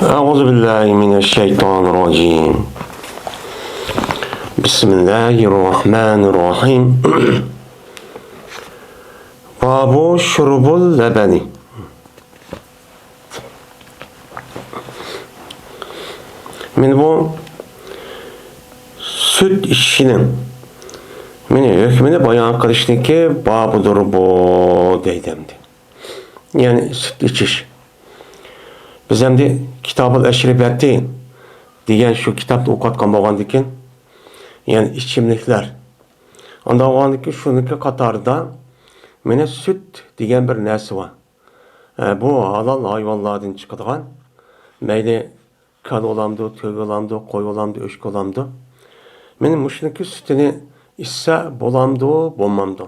أعوذ بالله من الشيطان الرجيم. بسم الله الرحمن الرحيم. باب شرب اللبن. Men bu süt işinin hükmünü bayan kılıştaki babıdır bu deydimdi. Yani süt içiş. Biz hem de Kitab-ı Eşribet'te degan şu kitapta okutkan bolgandikin, yani içimlikler. Onda bolgandikin şuniki qatarida mene süt degan bir narsa var. Bu halal hayvanlardan chiqadigan, mayli kan olamdı, to'y olamdı, qo'y olamdı, o'shk olamdı. Mene mushuniki sütini içse bolamdı, bo'lmamdi.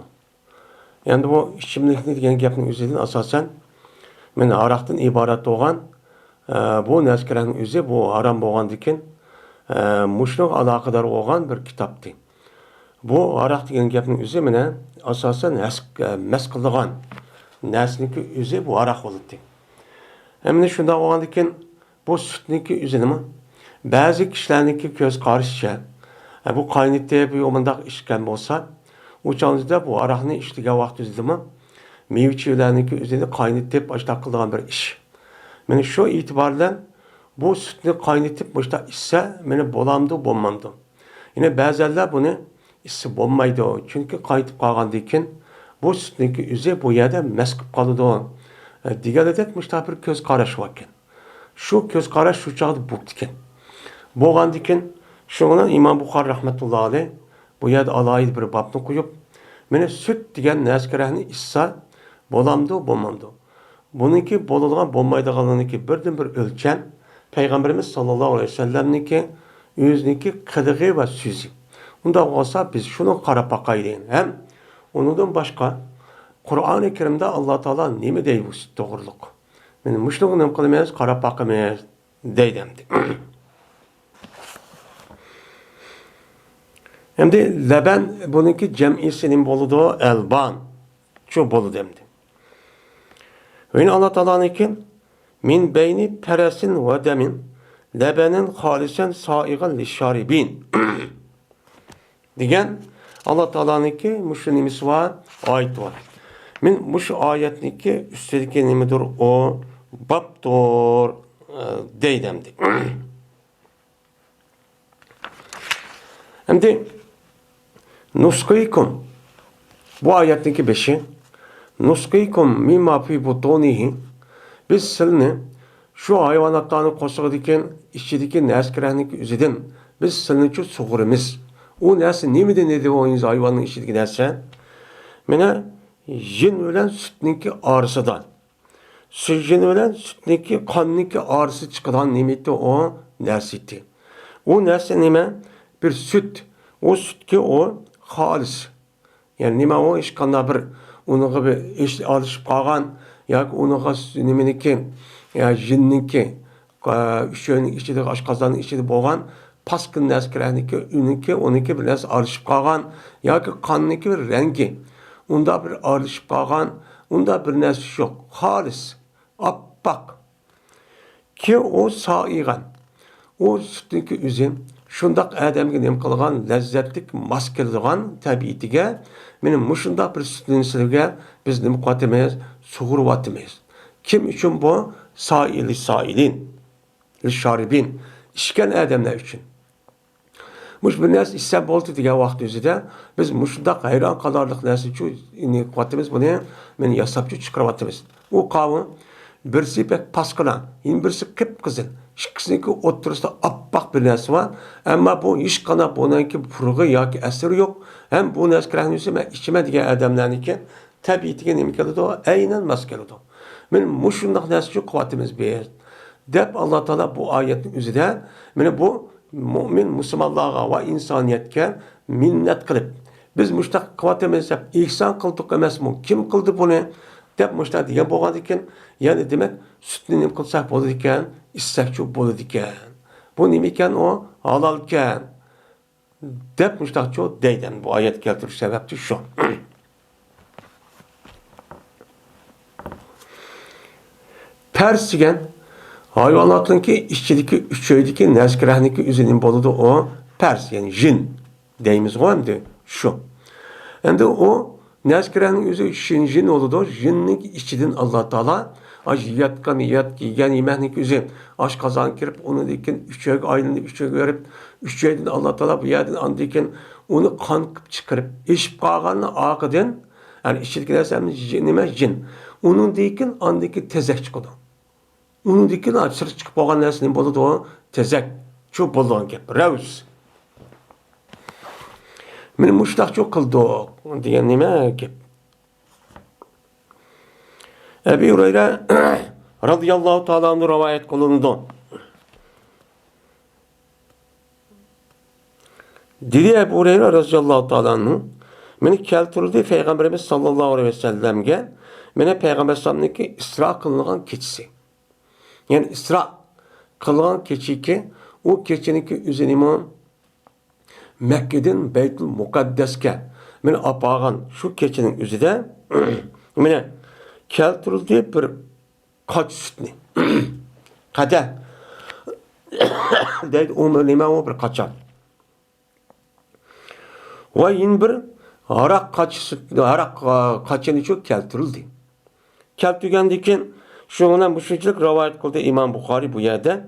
Yani bu içimlikni degan gapning o'zidan asosan mene aroqdan iborat bo'lgan bu narsalarning o'zi bu harom bo'lgandikin mushunga aloqador bo'lgan bir kitobdi. Bu aroq degan gapning o'zi mene asosan mas qiladigan narsaniki o'zi bu aroq bo'ladi. Endi shunday bo'lgandikin bu sütniki o'zi nima? Ba'zi kishilarniki ko'z qarashicha bu qaynatib yo'mandaq ichgan bo'lsa, u chog'da bu aroqni ichdigan vaqt o'zidimi? Mevchilarniki o'zini qaynatib boshqa qiladigan bir ish. Meni şu itibarla bu sütni qaynatib boshqa içse meni bo'lamdi, bo'lmamdi. Yine ba'zilar buni içse bo'lmaydi. Chunki qaynatib qolgandan keyin bu sütniki o'zi bu yerda mas qilib qoladi. Deganidek boshqa bir ko'z qarash bor ekan. Shu ko'z qarash shu chog'da bo'ldi ekan. Bo'lgandan keyin shundan İmam Buxoriy rahmatullohi alayh bu yerda alohida bir babni qo'yib, meni süt degan narsalarni içse bo'lamdi, bo'lmamdi. Bununki bo'ladigan bo'lmaydiganligi birdan bir o'lcham Payg'ambarimiz sollallohu alayhi vasallamniki o'ziniki qilig'i va so'zi. Unda bo'lsa biz shuni qarab boqaylik. Ham undan boshqa Qur'oni Karimda Alloh taolo nima deydi bu to'g'riliq. Meni mushuni nima qilamiz, qarab boqamiz deydi. Endi laban buniki jam'isi nima bo'ladi? Alban. Shu bo'ladi endi. Ve Allah Teala'nınki min beyni peresin ve demin lebenin halisen saigan lişaribin. Diyen Allah Teala'nınki müşrinimiz var, ayet var. Min muş ayetniki üstelik nimidir o babdur deydemdi. Hem de nuskaykum bu ayetniki 5'i Nuskikum mimma fi butunihi biz silni şu hayvanatlarni qo'shig'idikan ichidagi narsalarniki o'zidan biz silni sug'urimiz. U narsa nimidan edi o hayvanning ichidagi narsa? Mana jin bilan sutniki orasidan. Jin bilan sutniki qonniki orasi chiqadigan nimati o narsa edi. U narsa nima? Bir süt. O sütki o xolis. Yani nima o hech qanday bir unuğa bir iş alışıp qalğan yoki unuğa nimeniki ya jinniki şöyle içide aşqazanın içide bo'lgan paskin narsalarniki uniki oniki bilan alışıp qalğan yoki qonniki bir rengi unda bir alışıp qalğan unda bir narsa yo'q, xolis oppoq ki o saigan o sütniki o'zi shundaq odamga nima qilgan lazzatlik mas keladigan tabiatiga meni mushundaq bir sütniga biz nima qilyapmiz? Sug'uryapmiz. Kim uchun bu? Sailin, lisharibin, ichgan odamlar uchun. Mush bir narsa ichsa bo'ldi degan vaqt o'zida biz mushundaq hayron qolarlik narsa uchun nima qilyapmiz? Buni meni yasabchi chiqaryapmiz. U qavm birsi pek pasqina, birsi qip-qizil. İkkisiniki o'ttirisida oppoq bir narsa var. Ama bu hech qanday buniki purg'i yoki asiri yo'q. Hem bu narsalarni o'zi men ichma degan odamlarniki tabiatiga nima keladi? Aynan mas keladi. Men mushundaq narsa uchun qilyapmiz biz. Deb Alloh taolo bu oyatning o'zida meni bu mo'min musulmonlarga va insoniyatga minnat qilib biz mushtaq qilyapmiz deb ihson qildik emasmi? Kim qildi buni? Deb mushtaq degan bo'lgan ekan, ya'ni demak sütni nima qilsak bo'ladi ekan, içsakchi bo'ladi ekan. Bu nima ekan o? Halol ekan. Deb mushtaqchi deydan bu oyat keltirish sababi shu. Pers degan Hayvanatınki işçideki üçöydeki neskerehniki üzerinin boludu o pers yani jin deyimiz o hem de şu. Endi o neskerehning o'zi jin oludu. Jinning ichidan Alloh taolo yatgan yegan yemekning o'zi oshqozonga kirib, uni lekin uchoyga aylanib, uchoyga berib, uchoydan Alloh taolo bu yerdan andikin uni qon qilib chiqarib, ishib qolganni oqidan, ya'ni ichidagi narsamiz nima jin. Uning lekin andiki tezak chiqadi. Uning lekin sir chiqib qolgan narsa nima bo'ladi o tezak. Shu bo'lgan gap. Ravs. Meni mushtaqcha qildik degan nima gap. Ebu Hurayra radhiyallohu ta'ala anhu rivoyat qilindi. Dedi Ebu Hurayra radhiyallohu ta'ala anhu meni keltirdi Peygamberimiz sallallohu aleyhi ve sellem'ge meni Peygamber sallam'niki isra kılıngan keçisi. Yani isra kılıngan keçi ki o keçiniki üzerine Mekke'den Beytül Mukaddes'ke meni apağan şu keçinin üzerinde meni keltirildi bir kaç sütni. Kadeh. Deydi o nima o bir kaçan. Ve yine bir arak kaçını çok keltirildi. Keltirgendikin şundan bu şunçılık rivayet kıldı İmam Bukhari bu yerde.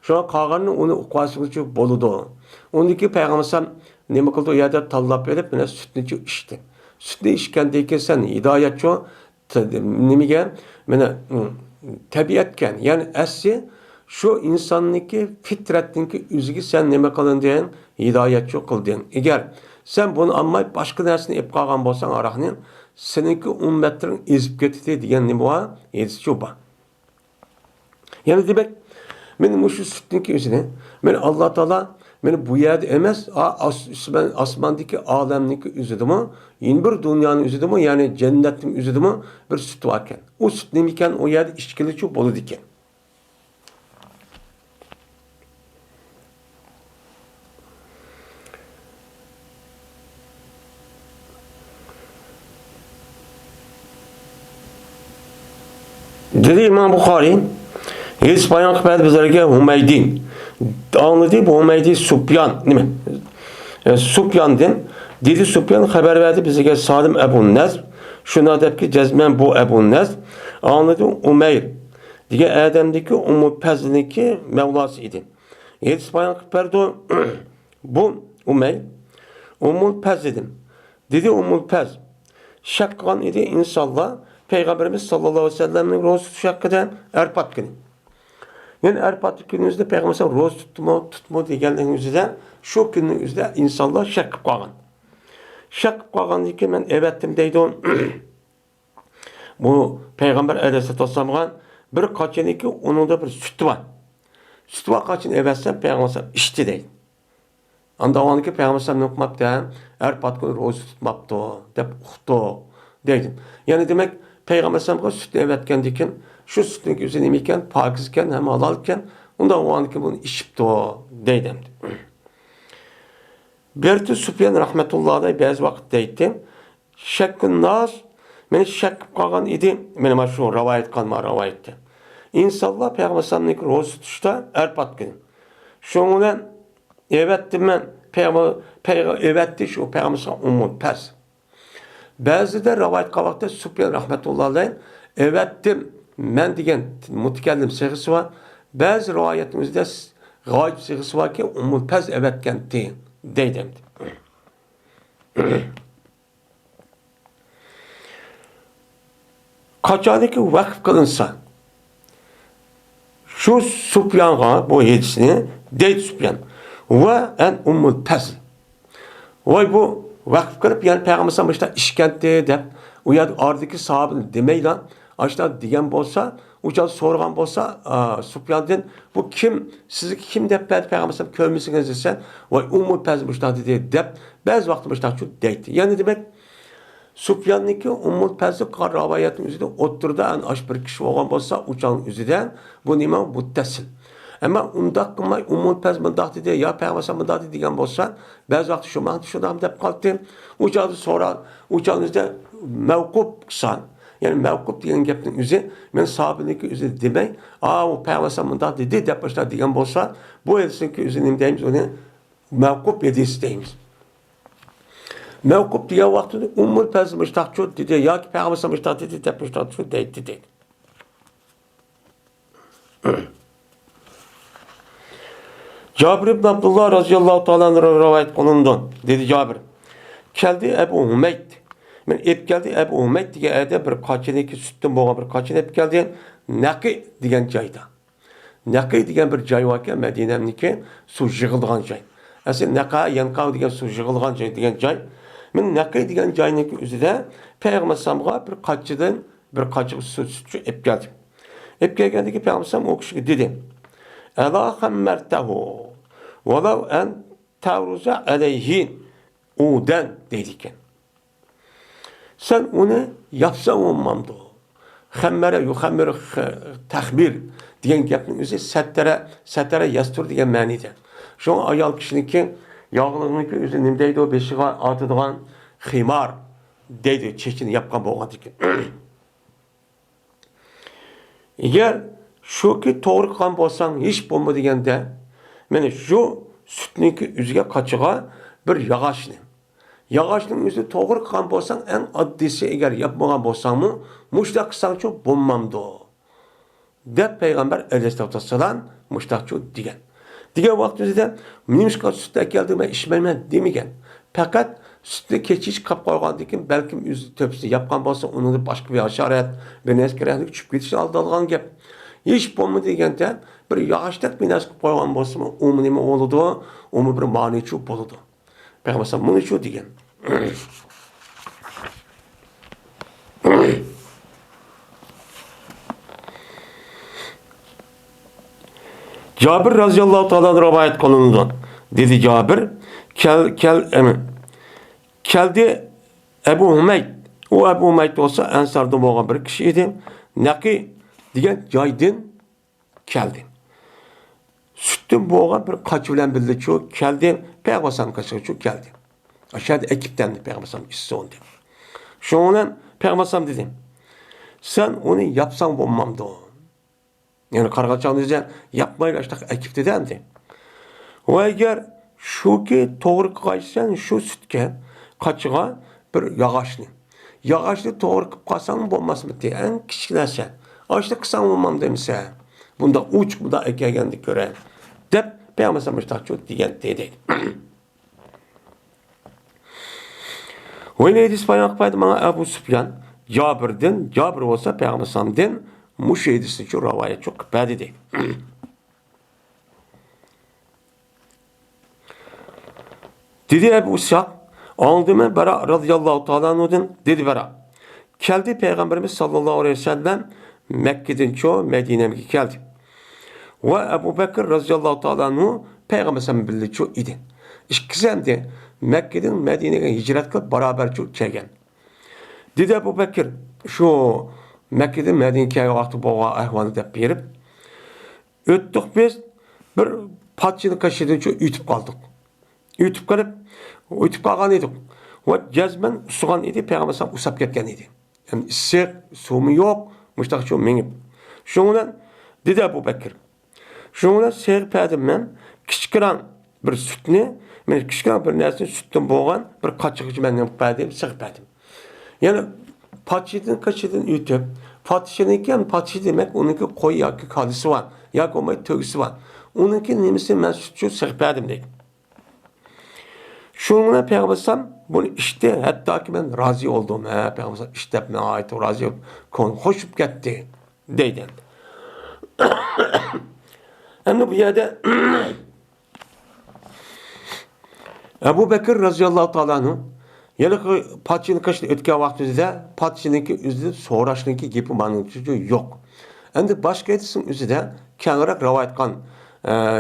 Şu an kağanın onu okuasını çok boludu. Ondaki Peygamber nima kıldı o yerde tallap verip bana sütünü çok içti. Sütünü içkendeyken sen hidayet çok nimiga mana tabiatgan ya'ni asli shu insonniki fitratniki o'ziga sen nima qilinding hidoyatchi qilding. Agar sen buni olmay boshqa narsani ep qolgan bo'lsang aroqni seniki ummatning ezib ketdi degan nima bor? Shu bor. Ya'ni demak men shu sutniki o'zini men Alloh taolo meni bu yerda emas osmondagi olamniki o'zidimi yeni bir dunyoning o'zidimi ya'ni jannatning o'zidimi bir sut bor ekan. U sut nima ekan? O yerda ichkilichi bo'ladi ekan. Dedi İmam Bukhari Hadis bayan qilib bizlarga Humaydi anladı bu Humaydi Sufyan nima? Sufyan'dan dedi Sufyan xabar verdi bizga Salim Ebu Nezr şuna debki cezmen bu Ebu Nezr anladı Umeyr diye Adem'deki Ummu Pez'deki Mevlası idi. Hadis bayan qilib berdi bu Umeyr Ummu Pez dedim. Dedi Ummu Pez şakkan idi inşallah Peygamberimiz sallallahu aleyhi ve sellem'in roz tutuş hakkında Erpat günü. Yani Erpat günümüzde Peygamber roz tutma degenliğimizde şu günümüzde insanlar şak kalgan. Şak kalgan diye ki ben evettim deydi on. Bu Peygamber aleyhisselatü vesselam'a bir kaçını ki onun da bir sütü var. Sütü var kaçını evetsem Peygamber içti deydi. Anda o anki Peygamber okumakta Erpat günü roz tutmaptı, dep uxtu deydim. Yani demek Peygamber sallallahu sütü evetkendikin şu sütün üzerine iken pakizken hem halalken ondan o anki bunu içipti o deydim. Berti Süfyan rahmetullah'da bazı vakit deydi. Şekkün nas meni şek kalgan idi. Benim şu rivayet kalma rivayetti. İnşallah Peygamber sallallahu roz tutuşta Erpat günü. Şundan evettim ben Peygamber evetti şu Peygamber sallallahu Ummu Pez. Bazı da rivayet kavakta Süfyan rahmetullah'da evettim men degan mutakallim sig'isi var. Bazı rivoyatimizda g'oyib sig'isi var ki Ummu Pez evetgan deydi. Qachoniki vaqf qilinsa şu Süfyan'a bu hadisini deydi Süfyan ve en Ummu Pez. Vay bu vaqf qilib yani Peygamber sallallahu işkentdi deb u yerda oradagi sahabini demaylar. Aşağıda diyen bolsa, uçal sorgan bolsa, Süfyan'dan bu kim, sizi kim dep ben Peygamber kövmüsünüz desen, vay Ummu Pez müştahdi diye dep, bazı vakti müştahdi şu deydi. Yani demek, Süfyan'daki Ummu Pez'i kar ravayetin üzerinde oturdu, en aş bir kişi olan bolsa, uçalın üzerinde, bu nima muttesil. Ama undaq qılmay Ummu Pez mındaqdı diye, ya Peygamber mındaqdı diyen bolsa, bazı vakti şundan dep kaldı, uçaldı sonra, uçalınızda mevkup kısan, Yani mevkup degan gapning o'zi men sahobaniki o'zi demay, u payg'ambar bundoq dedi deb boshlar degan bo'lsa, bu hadisniki o'zi nima deymiz, uni mevkup hadis deymiz. Mevkup degan vaqtida umul farz mushtaqchu dedi yoki payg'ambar mushtaq dedi deb mushtaqchu deydi. Cabir ibn Abdullah radıyallahu ta'ala rivayet kılındı. Dedi Cabir. Geldi Ebu Hümeyd. Men ep geldi Ebu Hümeyd degan ayda bir qachinniki sütdan bo'lgan bir qachin ep geldi. Naqi degan joyda. Naqi degan bir joy bor ekan, Madinamniki suv yig'ilgan joy. Aslida Naqa, Yanqa degan suv yig'ilgan joy degan joy. Men Naqi degan joyniki o'zida Payg'ambar samga bir qachidan bir qachiq suv ep geldi. Ep kelgandagi Payg'ambar sam o kishiga dedi: "Ala hammartahu walaw an tawruza alayhi udan" deydi ekan. Sen onu yapsan olmamdı. Hammara yuhammiru tahmir degan gapning o'zi satara yastur degan ma'nida. Şu ayol kishiniki yog'liqniki o'zi nima deydi, o beshiga otadigan ximar deydi, chechini yapgan bo'lgan ekan. Eğer shuki to'g'ri qilgan bo'lsang, hech bo'lma deganda, mana shu sutniki o'ziga qachiga bir yog'ochning o'zi to'g'ri qilgan bo'lsang, eng oddiysi agar yapmagan bo'lsangmi, mushtaq qilsangchi bo'lmamdi deb payg'ambar alayhissalatu vassalam mushtaqchu degan. Degan vaqtida minishqa sut keldi, men ishmayman demagan. Faqat sutni kechish qilib qo'ygandan keyin balkim o'zi to'psi yapgan bo'lsa, uni boshqa bir hasharat, bir naskaralik tushib ketishi oldilgan gap. Hech bo'lmadi deganda bir yog'ochdak binas qilib qo'ygan bo'lsa, u nima bo'ladi? U bir ma'nichu bo'ladi. Payg'ambar buni shu degan. Cabir radıyallahu ta'ala rivayet kılındı. Dedi Cabir, geldi Ebu Hümeyd. O Ebu Hümeyd olsa Ensar'da olan bir kişiydi. Naqi degan joydan keldi. Sütün boğan bir kaç bilen bildi ki geldi. Peygamber kaçırdı geldi. Aşağıda ekipten de Peygamber işsi oldu. Şundan Peygamber dedim. Sen onu yapsan bulmamdı o. Yani kargaçan diyeceğim, yapmayı açtık ekipte dendi. O eğer şu ki doğru kaçsan şu sütke kaçığa bir yağaçlı doğru kaçsan bulmaz mı diye en kişilerse. Açtık kısan bulmam demişse. Bunda uç bu da ekegendik göre. Dep Peygamber müstahçı diyen dedi. Öyle edis bayan akbaydı bana Ebu Süfyan. Cabir olsa Peygamber'den muş edisi şu rivayet çok badi değil. Dedi Ebu Süfyan, anladı mı Bera radıyallahu ta'ala'nın dedi Bera. Geldi Peygamberimiz sallallahu aleyhi ve sellem Mekke'den çoğu Medine'ye geldi. Ve Ebu Bekir radıyallahu ta'ala'nın Peygamber'den bildi çoğu idi. İkisi de Mekke'den Medine'ye hicret kılıp beraber çok çeken. Dedi Ebu Bekir şu Mekke'den Medine'ye vakti boğa ahvanı da berip öttük biz bir patçını kaşıdığın çok ütüp kaldık. Ütüp kalgan edik. Ve cezmen suğan idi, Peygamber sallam usap ketken idi. Yani isik, suğumu yok, müştak çok menip. Şundan dedi Ebu Bekir. Şundan seyir pədim mən kiçkiran bir sütni, men kiçkiran bir nəsini sütdən boğan bir qaçıqıcı məndən pədim, sığ pədim. Yani kaçıdın ütüp, patişiniyken patişi demek onunki koyu yakı kalısı var, yakı olmayı tögüsü var. Onunki nemisi mən sütçü sığ pədim deyim. Şundan Peygamber sallam bunu işte hatta ki ben razı oldum. Peygamber sallam işte bana ait o razı oldum. Hoşup gitti deyden. Hem bu yerde Ebu Bekir radıyallahu ta'ala yani patçının kaçını ötken vaktinde patçınınki üzerinde soğraşınınki gibi mantıcı yok. Hem başka yedisinin üzerinde kenara rivayet kan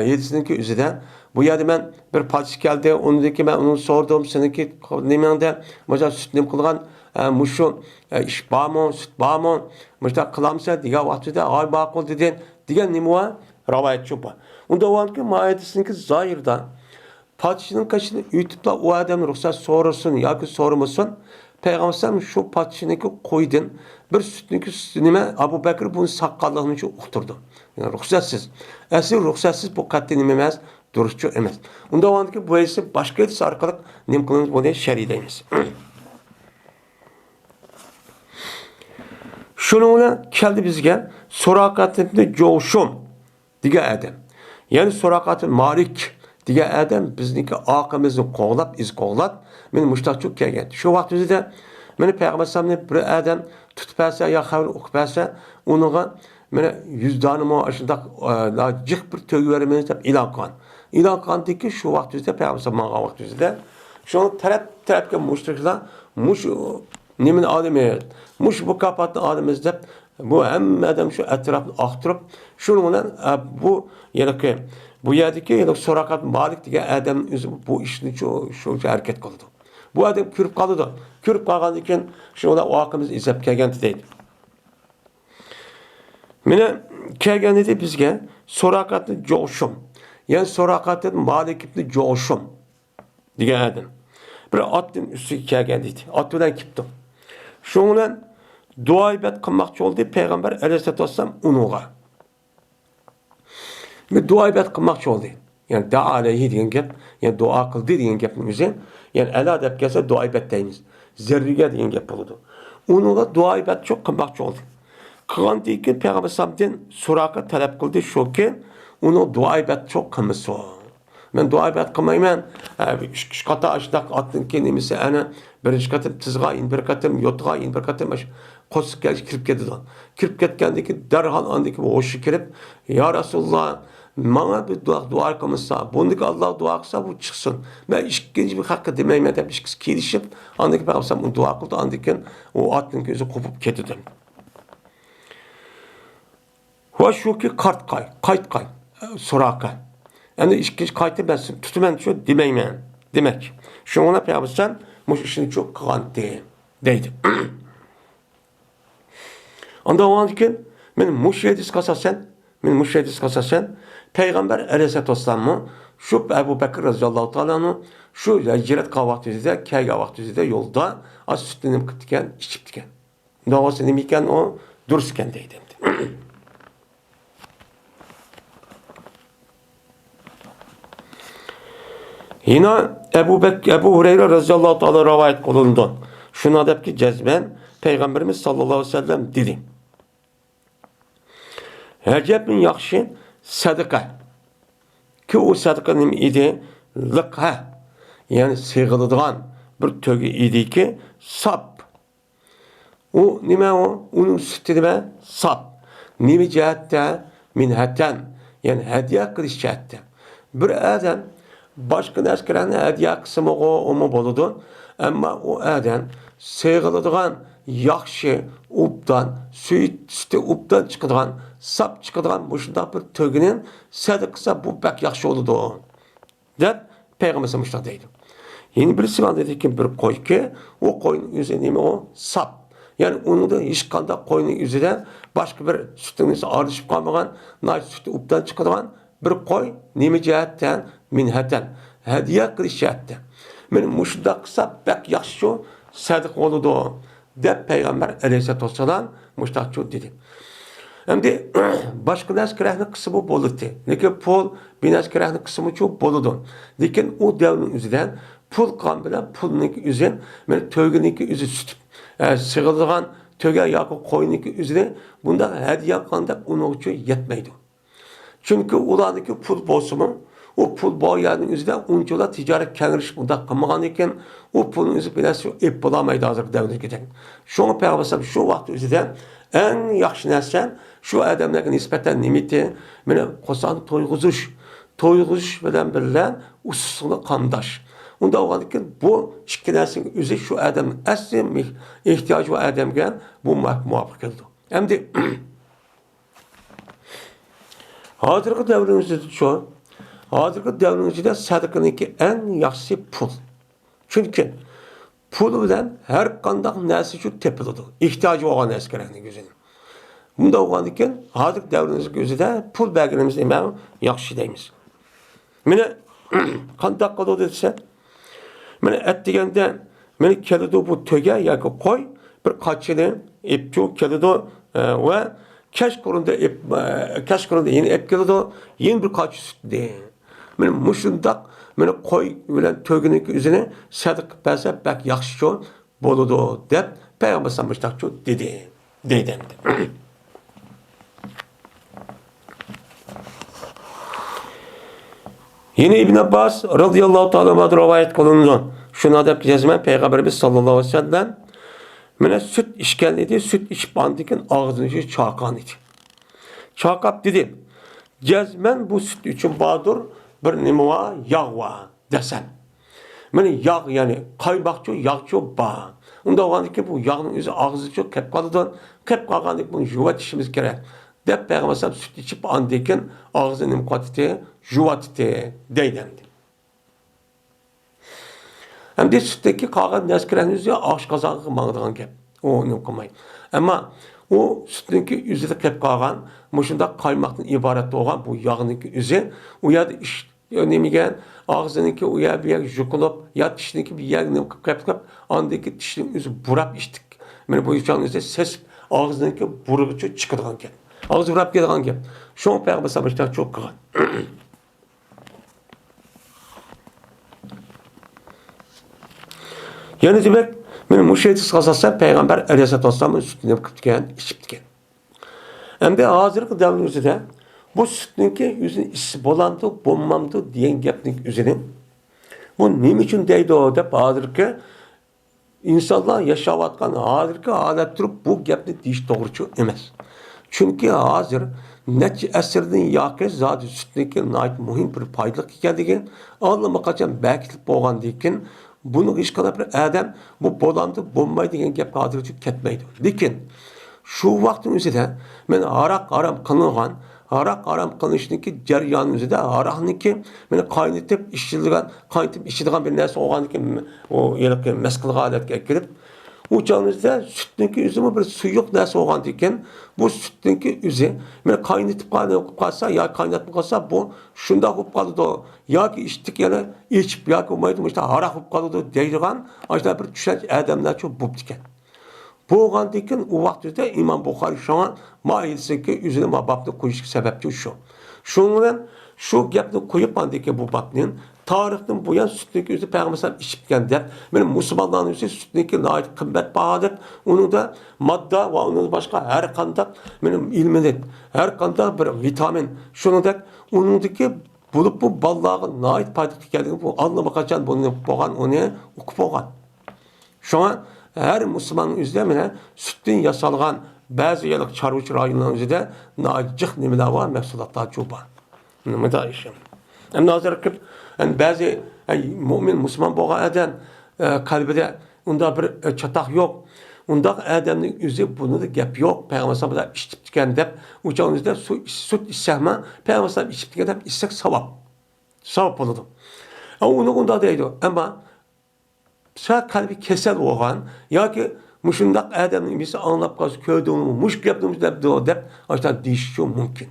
yedisinin üzerinde bu yerde ben bir patçı geldi, onundaki ben onu sordum, seninki nemende mesela sütünüm kılgan muşu iş bağımın, süt bağımın, mesela kılamsa diye vaktinde ay bağıl dedin, diye nemu rivayet çok var. Onda o anki mahiyetisinki zahirda patçının kaçını YouTube'da o adam ruhsat sorusun ya ki sormasın Peygamber şu padişahınki koydun bir sütünki sütünüme Abu Bekir bunu sakkallığını için uqturdu. Yani ruhsatsız. Asıl ruhsatsız bu katli nime emas, duruşçu emas. Unda o andaki bu ise başka edisi arkalık nim kılınız bunu şerideyimiz. Şununla keldi bizge Surakatibni Coşum diye adam. Yani Surakatib Malik diye adam bizniki akımızı qoğlap, iz qoğlap men muştaqçuk kelgan. Şu vaqt özüde meni Peygamber sallallahu bir adam tutpasa ya xabar uqpasa unuğa meni 100 danımı aşındaq cıq bir tögü vermeniz deb e'lon qilgan. E'lon qildiki şu vaqt özüde Peygamber sallallahu vaqt özüde şunu tarafga muşriqlar muş nimin adamı muş bu kapatlı adamız deb bu hem adam şu etrafını aqtırıp şunun bilan bu yani ki bu yerdeki yani Surakat Malik diye adam bu işini şu hareket qildi. Bu adam ko'rib qoldi. Ko'rib qolgandan keyin shunda o aqimiz izlab kelgan deydi. Mene kelgan edi bizga Surakatni Jo'shum. Yani Surakatni Malik ibn Jo'shum degan adam. Bir atın üstüge kelgan deydi. At bilan kelibdi. Şunun bilan dua ibad qilmoqchi bo'ldi Peygamber alayhissalatu vassalam unuğa. Bir dua ibad qilmoqchi bo'ldi. Yani da aleyhi degan gap, yani dua qildi degan gapning o'zi, yani ala deb kelsa dua ibad deymiz. Zerriga degan gap bo'ladi. Unuğa dua ibad çok qilmoqchi bo'ldi. Qilgandan keyin Peygamber sallamdan Suraqa talab qildi shuki, uni dua ibad çok qilmasa. Men dua ibad qilmayman. Üç qata ashdaq atdan keyin nemisi ana birinchi qatim tizg'a in, bir qatim yotg'a in, bir qatim qo'sib kirib ketdi. Kirib ketgandan keyin darhol andiki ho'shi kirib, ya Rasululloh bana bir dua qilmasa, bundaki Allah dua qilsa bu chiqsin. Men ikkinchi bir haqqa demayman deb ikki kelishib, andiki Peygamber uni dua qildi, andikin o atning ko'zi qopib ketdi. Va shuki qaytqay, Suraqa. Yani ikkinchi qaytib ben tutuman shu demayman. Demek. Şuna Peygamber muş işini çok qildi deydi. Onda o andikin men muş hadis qasasan, Peygamber aleyhissalatu vesselam şu Ebu Bekir radıyallahu ta'ala şu hicret qavaqtida, kelgan vaqtida yolda az sütünüm qildigan, ichibdigan. Davası nima ekan o durust ekan deydi. Yine Ebu Hureyre radıyallahu ta'ala rivayet kılındı. Şuna dep ki cezben Peygamberimiz sallallahu aleyhi ve sellem dedi. Hecebin yakşı sadaka. Ki o sadaka neymi idi? Lıkha. Yani sığılıdığan bir tögü idi ki sap. O nime o? Onun sütü nime? Sap. Nimi cihette minheten. Yani hediye kılış cihette. Bir adam başka neskerine hediye kısmı o boludu. Ama o adam sığılıdığan yaxşı updan, sütü updan çıkıdığan, sap çıkıdığan bu şunda bir tögünün sadakısa bu pek yaxşı oludu. Dep Peygamber sallallahu deydi. Yeni birisi var dedi ki bir koy ki o koyun üzerine o sap. Yani onu da hiç kanda koyunun üzerine başka bir sütün arışıp kalmadan, nay sütü updan çıkıdığan bir koy nemi cihetten minheten hediye kılış cihetten. Benim muşunda kısa pek yaxşı sadık oludu. Dep Peygamber aleyhissalatu vesselam muştakçı dedi. Hem de başka neskerahni kısmı boludu. Lekin pul bir neskerahni kısmı çok boludu. Lekin o devrin üzerinden pul kan bilen pulunki üzerine ben tögünki üzü sütüp sığıldığan töge yakı koyunki üzerine bunda hediye kandak onun için yetmeydi. Çünkü ulardaki pul bolsumu o pul boyanın üzerinden unçola ticaret kengiriş bunda kılmagan iken o pulun üzü bilen ip bulamaydı hazır devlet giden. Şunu Peygamber şu vakti üzerinden en yaxşı nersen şu adamlarga nispeten nimeti mene qo'san to'yg'uzish bilan bilan usulni qamdash. Unda o'g'andikin bu ikki narsaning o'zi şu adamning asli ehtiyoji va adamga bu muvofiq keldi. Endi hozirgi davrimizda şu hozirgi davrimizda sadakaniki en yaxshi pul. Chunki pul bilan har qanday narsa shu tepiladi. Ehtiyoji bo'lgan narsalarning o'zini. Bunda o'g'andikin hozir davrimizning o'zida pul berganimiz nima yaxshi deymiz. Mene qanday qiladi desa, mene et deganda Meni kelidi bu töge yoki qo'y bir qachini epchu kelidi va kashqurunda yeni ep kelidi, yeni bir qachi sutdi. Meni mushundaq meni qo'y bilan tögüniki üzerine sadiq bersa bak yaxshi bo'ladi deb Peygamber sallallahu dedi. Deydi. Yine İbn Abbas radıyallahu ta'ala anhu rivayet kılındı. Şuna dep gezmen Peygamberimiz sallallahu aleyhi ve sellem mene süt içken dedi, süt içip andikin ağzını çakan idi. Çakap dedi, gezmen bu süt için badır bir nimva yağ var desen. Mene yağ yani kaybakçı, yağçı bağ. Onda oğandı ki bu yağın yüzü ağzı çok kep kalıdan, kep kalgandık bunu juvat işimiz gerek. Dep Peygamber süt içip andikin ağzını nimkatite, juvatite deydendi. Hem de sütteki kalgan neskiren yüzü ağaç kazanı mağdığın kep. O onu koymayın. Ama o sütteki yüzü de kep kalgan, muşunda kaymaktan ibaret olan bu yağındaki yüzü, o ya da önemigen ağzındaki o ya bir yer jukulup, ya dişindeki bir yer kep andaki dişinin yüzü burap içtik. Yani bu yüzden yüzü ses ağzındaki buruğu çıkıdığın kep. Ağzı burap geldiğin kep. Şu an Peygamber sallallahu çok kalgan. Yani demek benim müşehidis kazasam Peygamber Aleyhisselatü Vesselam'ın sütünü kıptıken, içiptiken. Hem de hazırlık devrimizde de bu sütünki yüzün işi bolandı, bulmamdı diyen geplik üzerine bu ne için deydi o da hazırlık insanlar yaşavatkan hazırlık alet durup bu geplik diş doğrucu emez. Çünkü hazır neçe esirden yakı zaten sütünki nait muhim bir paylık geldiği Allah'ıma kaçan belki boğan diyen bunu iş kadar bir adam bu bolandı bulmayı diyen gep kadırcı ketmeydi. Lakin şu vaktin üzerinde ben aram kanıgan, aram kanışındaki ceryanın üzerinde arakniki beni kaynatıp işçiliğen bir neyse oğandaki o yelik meskil aletke girip o canınızda sütündeki üzümü bir su yok neyse oğandaki bu sütündeki üzü beni kaynatıp kalsa ya kaynatıp kalsa bu şunda hop kaldı ya ki içtik yani içip ya ki umaydım işte arak hop kaldı deydiğen işte bir düşen adamlar çok buptiken. Bu oğandaki o vakitte İmam Bukhari şu an maidesindeki üzerine mabaplı koyuşuk sebepçi şu. Şundan şu gepni koyup andaki bu batının tarihten bu yan sütündeki üzeri Peygamber içipken de benim Müslümanların üzeri sütündeki ait kıymet bağıdır. Onun da madda ve onun başka her kanda benim ilminin her kanda bir vitamin. Şunu da onundaki bulup bu ballağın ait paydık geldiğini bu anlama kaçan bunu boğan onu okup boğan. Şu an her Müslümanın üzerine sütten yasalgan bazı yerlik çarvıç rayonlarının üzerinde nacık nimeler var, mevsulatlar çoğu var. Ne da işim. Hem nazır ki bazı mümin, Müslüman boğan eden kalbide onda bir çatak yok. Onda adamın yüzü bunu da gap yok. Peygamber sallallahu aleyhi ve sellem içip tüken dep uçağınızda süt içseme Peygamber sallallahu aleyhi ve sellem içip tüken dep içsek savap. Savap olurdu. Ama onu onda değil. Ama sağ kalbi kesel olan ya ki muşundak adamın birisi anlap kalsı köyde onu muş yaptığımız dep aşağı değişiyor mümkün.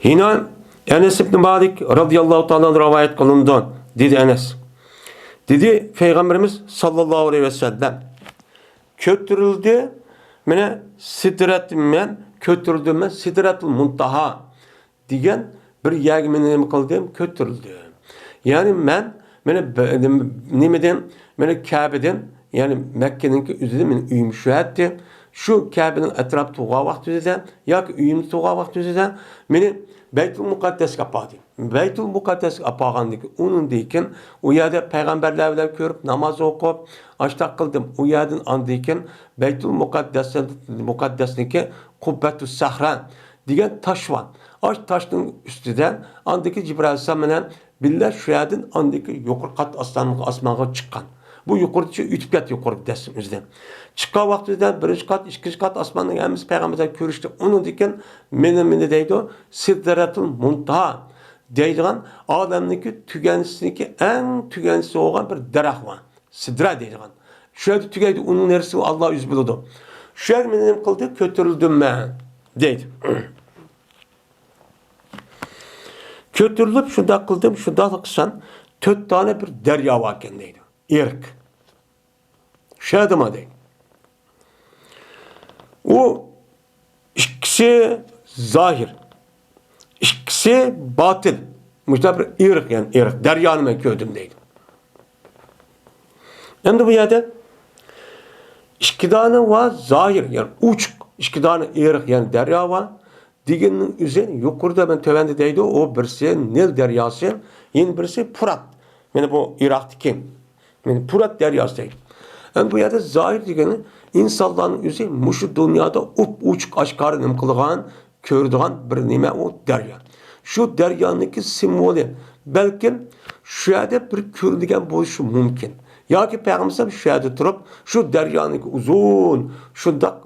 Yine Enes İbn Malik radıyallahu ta'ala rivayet kılındı. Dedi Enes. Dedi Peygamberimiz sallallahu aleyhi ve sellem kötürüldü. Mene sidretmen kötürdüm men sidretul muntaha diyen bir yer meni kıldım kötürüldü. Yani men nimeden mene Kabe'den yani Mekke'nin üzerinde men uyum şu etti. Şu Kabe'nin etrafı tuğa vakti üzerinde ya ki uyum tuğa vakti üzerinde meni Beytul Mukaddes kapadı. Beytul Mukaddes apağandaki onun deyken o yerde peygamberlerle görüp namaz okup açtak kıldım. O yerden andayken Beytul Mukaddes'deki Kubbetü Sahran diyen taş var. Aç taşın üstünden andaki Cibril Aleyhisselam'la billah şu yerden andaki yukarı kat asmana çıkan. Bu yukarıda ütüp kat yukarı desimizden. Çıkan vaktinde birinci kat, ikinci kat asmanın emimiz peygamberden görüştü. Onu diken mene deydi o Sidretul Muntaha deydiğen alemdeki tügenisindeki en tügenisi olan bir derah var. Sidra deydiğen. Şöyle tügeydi onun neresi Allah yüz biliyordu. Şöyle benim kıldı kötürüldüm ben. deydi. Kötürülüp şunda kıldım, şunda kılsan 4 tane bir derya varken deydi. İrk. Şadıma deydi. O ikisi zahir. İkisi batıl. Müşte bir irk yani irk. Deryanı ben köydüm deydi. Şimdi bu yerde iki tane var zahir yani uç. İki tane irk yani derya var. Diğerinin üzerine yukarıda ben tövende deydi o birisi Nil deryası. Yeni birisi Purat. Yani bu Irak'taki. Yani Purat deryası deydi. Yani bu yerde zahir degeni insanların üzeri muşu dünyada uçuk aşkarı kılgan, kördüğün bir nime o derya. Şu deryanınki simvolü belki şu yerde bir körülgen buluşu mümkün. Ya ki Peygamber şu yerde durup şu deryanınki uzun, şunda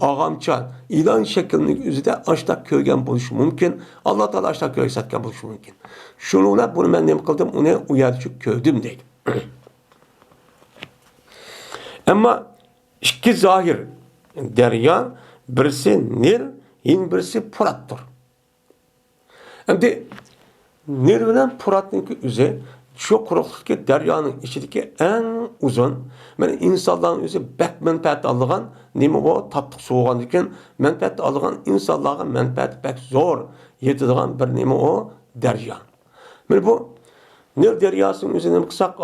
ağamça ilan şeklindeki üzerinde aştak köygen buluşu mümkün. Allah Teala aştak köy satken buluşu mümkün. Şunu bunu ben ne kıldım, onu uyarıcı köydüm deydim. Ama iki zahir derya, birisi Nil, yine birisi Purat'tır. Şimdi Nil bilen Purat'ın üzeri şu kuruktaki deryanın içindeki en uzun, yani insanların üzeri bek menfaat alıgan, nemi o tatlık soğuğan diken, menfaat alıgan insanların menfaat bek zor yetidigan bir nemi o derya. Yani bu Nil deryasının üzerine baksak,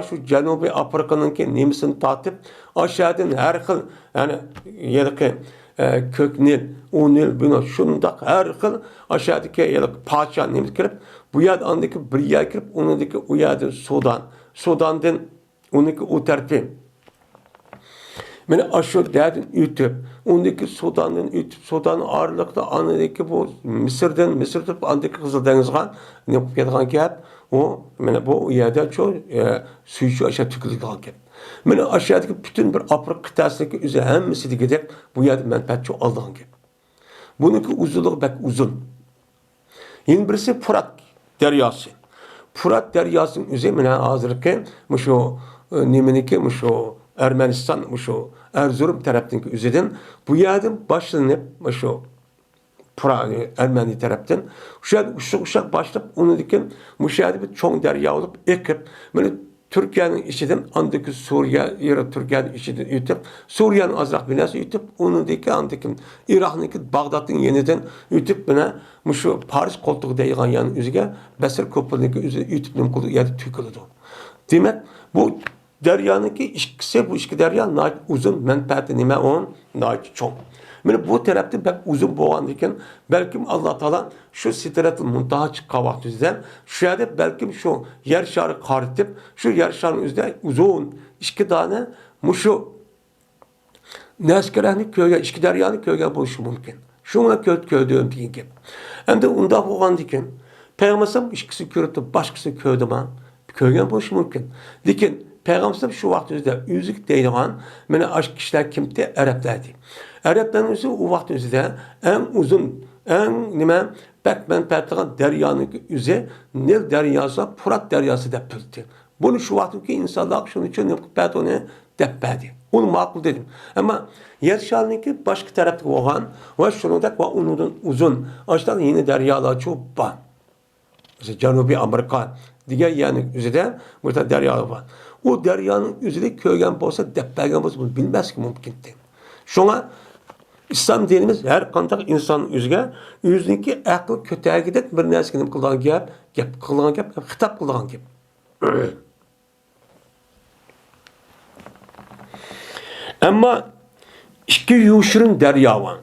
şu Janubi Afrika'nınki nemisini tatıp, aşağıdan her xil, yani yediki kök Nil, o Nil, bunu şundak her xil, aşağıdaki yediki paça nemis kirip, bu yerde andaki bir yer kirip, onundaki o yerde Sudan'dan, onundaki o terfi. Yani aşağı derdin ütüp, ondaki Sudan'dan ütüp, Sudan'ın ağırlıkta andaki bu Mısır'dan andaki Kızıldeniz'e ne yapıp yedgan ki hep, o, yani bu yerde çok suyucu aşağı tükürülgen ki. Yani aşağıdaki bütün bir Afrika kıtasındaki üzeri hemmisi de gidip, bu yerde menfaat çok aldığın ki. Bununki uzunluğu pek uzun. Yine birisi Fırat deryası. Fırat deryasının üzeri, yani hazırken, şu nemeniki, şu Ermenistan, şu Erzurum tarafındaki üzerden bu yerden başlanıp şu Ermeni taraftan şu yerde uşak başlayıp onu diken bu yerde bir çoğun derya olup ekip böyle Türkiye'nin içinden andaki Suriye, Türkiye'nin içinden yutip Suriye'nin azrak binası yutip onu diken andaki Irak'ın Bağdat'ın yeniden yutip bana şu Paris koltuğu deyilgan yani üzerine Besir Köprü'ndeki üzerine yutip nemkulu yerde tükülüdü. Demek bu deryanınki ikisi bu iki derya uzun menfaati nime on çok. Yani bu tarafta pek uzun boğan diken belki Allah Teala şu Sidretul Muntaha kavak düzden şu yerde belki şu yer şarı karitip şu yer şarının üzerinde uzun iki tane muşu neskerehni köye iki deryanı köye buluşu mümkün. Şuna köyde ömdiğin gibi. Hem de onda boğan diken Peygamber ikisi körüp başkası köyde man köye buluşu mümkün. Diken Peygamber şu vaxtımızda üzük deyilgan, mene aşk kişiler kimdi? Araplardı. Arapların üzü o vaxtımızda en uzun, en nime pek menfaatlanan deryanın üzü Nil deryası, Fırat deryası depildi. Bunu şu vaxtımki insanlar şunun için yapıp onu deppedi. Onu makul dedim. Ama yer şarınınki başka tarafta olan ve şunu da onun uzun. Açtan yeni deryalar çok var. Mesela Canubi Amerika diğer yani üzerinde burada deryalar var. O deryanın üzerinde köygen olsa, deppegen olsa bunu bilmez ki mümkündür. Şuna İslam dinimiz her kandak insanın yüzündeki akıl kötüye gidip bir neskenim kıldan kıldan hitap kıldan gep. Ama iki yuşurun derya var.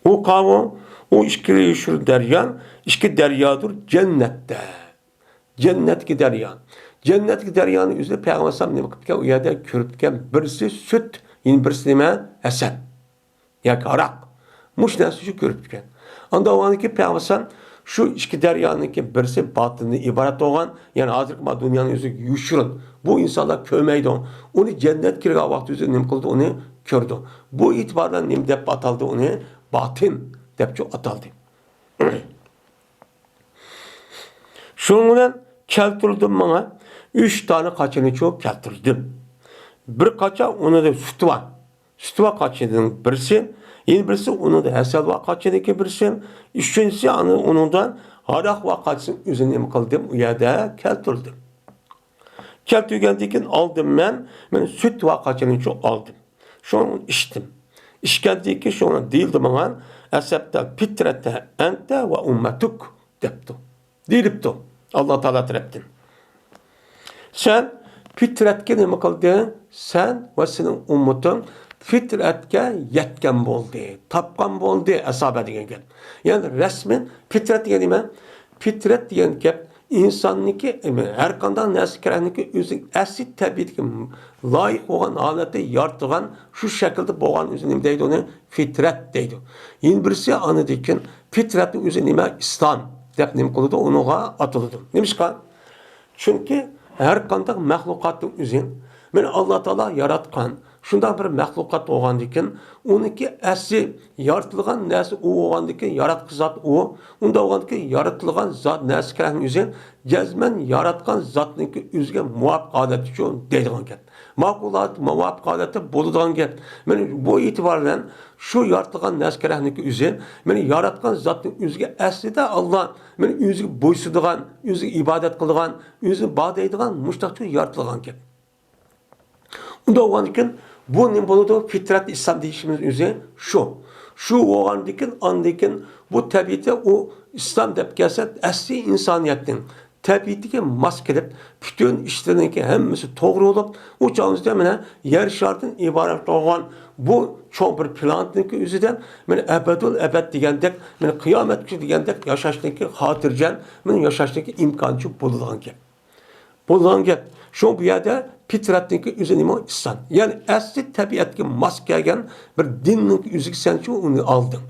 O kavga, o iki yuşurun derya, iki deryadır cennette. Cennetki derya. Cennetki deryanın üzerinde Peygamber sallallahu aleyhi ve sellem o yerde körüpken birisi süt, yine birisi nime? Esen. Yani arak. Muş nesi şu körüpken. Anda o anki Peygamber sallallahu şu iki deryanınki birisi batını ibaret olan, yani hazır ki dünyanın yüzü yuşurun. Bu insanlar kövmeydi onu. Onu cennet kirga vakti üzerinde nim kıldı, onu kördü. Bu itibardan nim dep ataldı onu, batın depço ataldı. Şundan keltirdim bana, 3 tane kaçını çok keltirdim. Bir kaça onu da sütü var. süt vakaçının birisi, yeni birisi onun da hesel vakaçındaki birisi, üçüncüsü onundan harak vakasının üzerine mi kıldım, o yerde keltirdim. Keltirgendeki aldım ben süt vakaçının çok aldım. Şunu içtim. İşkendeki şunu değildi bana, esepte pitrete ente ve ummetuk deptu. Deyilipti. Allah Teala tereptin. Sen fitretke nima qildi? Sen ve senin ummatın fitretke yetken bo'ldi, tapkan bo'ldi asoba degan gap. Yani resmen fitret degan nima? Fitret degan gap insonniki, har qanday narsa kerakniki o'zi asli tabiatga loyiq bo'lgan holatda yaratgan shu shaklda bo'lgan o'zi nima deydi uni? Fitrat deydi. Yana birisi ana dekin fitratning o'zi nima? Islom deb nima qiladi? Unuga atiladi. Nimishqa? Chunki her qanday mahluqatning o'zi meni Alloh taolo yaratgan shunday bir mahluqat bo'lgandikin, uniki asli yaratilgan narsa u bo'lgandikin, yaratgan zot u, unda bo'lgandikin yaratilgan zot narsa kerakni o'zi jazman yaratgan zotniki o'ziga muvofiq holat uchun deydigan gap. Ma'qulat muvofiq holatda bo'ladigan gap. Meni bu e'tibordan shu yaratilgan narsa kerakniki o'zi meni yaratgan zotning o'ziga aslida Alloh meni o'ziga bo'ysunadigan, o'ziga ibodat qiladigan, o'ziga bodaydigan mushtaqcha yaratilgan gap. Unda bo'lgandikin bu nima bo'ladi? Fitrat islom deyishimiz o'zi shu. Shu bo'lgandikin andikin bu tabiatda u islom deb kelsa asli insoniyatning tabiatiga mos kelib, butun ishlariniki hammasi to'g'ri bo'lib, u chog'imizda mana yer sharidan iborat bo'lgan bu cho'ng bir planetniki o'zidan mana abadul abad degandek, mana qiyomatgacha degandek yashashniki xotirjam, mana yashashniki imkonchi bo'ladigan gap. Bo'lgan gap. Shu bu yerda fitratniki o'zi nima? Islom. Ya'ni asli tabiatga mos kelgan bir dinning o'ziga sen shu uni olding.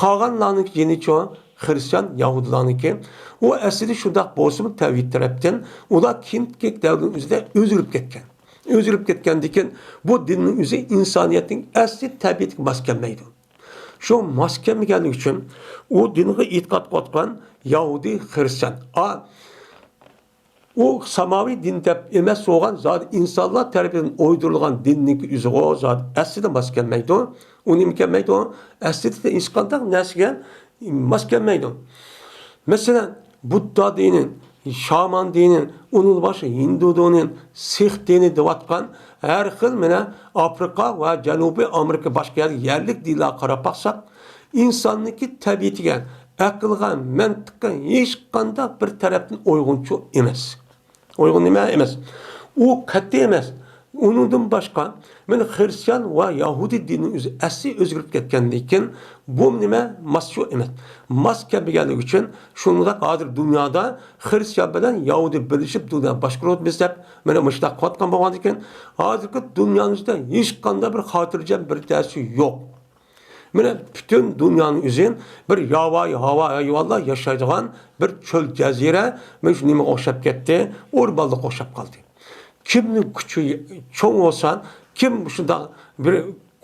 Qolganlarning jenicho Hristiyan, Yahudilarniki u asli shunday bo'lsa tavhid tarafdan ular kimki davlatning o'zida o'zilib ketgan. O'zilib ketgandikin bu dinning o'zi insoniyatning asli tabiatiga mos kelmaydi. Shu mos kelmaganligi uchun u dinga e'tiqod qilgan Yahudi, Hristiyan o samavi din deb emas bo'lgan zot insonlar tarafidan o'ydirilgan dinning o'zi o zot aslida mos kelmaydi. U nima kelmaydi? Aslida hech qanday narsaga mos kelmaydi. Masalan, Budda dini, Shaman dini, onun başı Hindu dini, Sikh dini deyotgan har xil mana Afrika va Janubiy Amerika boshqa yerlik dinlarga qarab baqsak, insonniki tabiatiga, aqlga, mantiqqa hech qanday bir tarafdan uyg'unchi emas. Uygun nima emas. U katta emas. Undan boshqa men Hristiyan va Yahudi dinining o'zi asli o'zgarib ketgandan bu nima mas'ul emas. Mas kelganligi uchun shunda hozir dunyoda Hristiyan bilan Yahudi birlashib dunyo boshqarib deb mana mushtaq qotgan bo'lgan ekan, hozirgi dunyomizda hech qanday bir xotirjam bir ta'sir yo'q. Mana butun dunyoning o'zi bir yovvoyi hayvonlar yashaydigan bir cho'l jazira mana shu nimaga o'xshab ketdi, o'rmonga o'xshab qoldi. Kimning kuchi cho'ng bo'lsa, kim shunda bir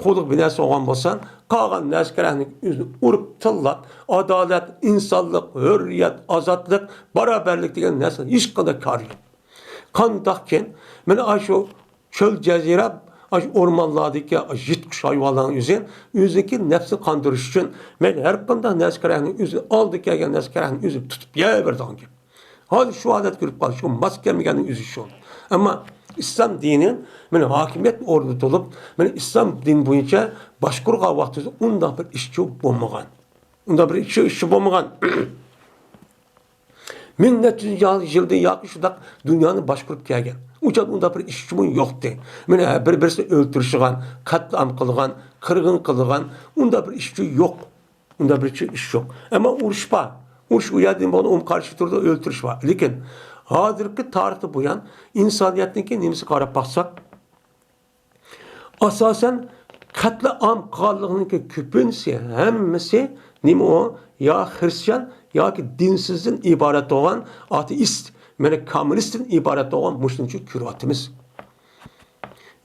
qo'liq binasi olgan bo'lsa, qolgan narsalarning o'zini urib tillab, adolat, insonlik, hurriyat, ozodlik, barobarlik degan narsa hech qanday kor yo'q. Qandaqkin mana shu cho'l jazira o'rmonlardagi yitqish hayvonlarning o'ziki nafsini qondirish uchun men har qanday narsalarni o'zi oldi kelgan narsalarni o'zi tutib yeyverdigan gap. Hozir shu holat ko'rib qolish, shu mos kelmaganning o'zi shu. Ammo islom dini men hokimiyat o'rnatilib, men islom din bo'yicha boshqurgan vaqtida unda bir ishchi bo'lmagan. Unda bir ishchi bo'lmagan. Minnet yılda yakış da dünyanın başkurup kelgan. Uçak unda bir işçimi yoktu. Mene bir-birisini öldürüşügan, katlam kılgan, kırgın kılgan, unda bir işçi yok. Unda bir iş yok. Ama uruş var. Uruş uyadın bana karşı turda öldürüş var. Lakin hazırki tarihte bu yan insaniyetindeki nemisi qarab baksak, asasen katlam kallığındaki küpünsi hemmesi nemi o ya Hristiyan ya ki dinsizden ibaret olan ateist, yani komünistin ibaret olan Müslümançı küratımız.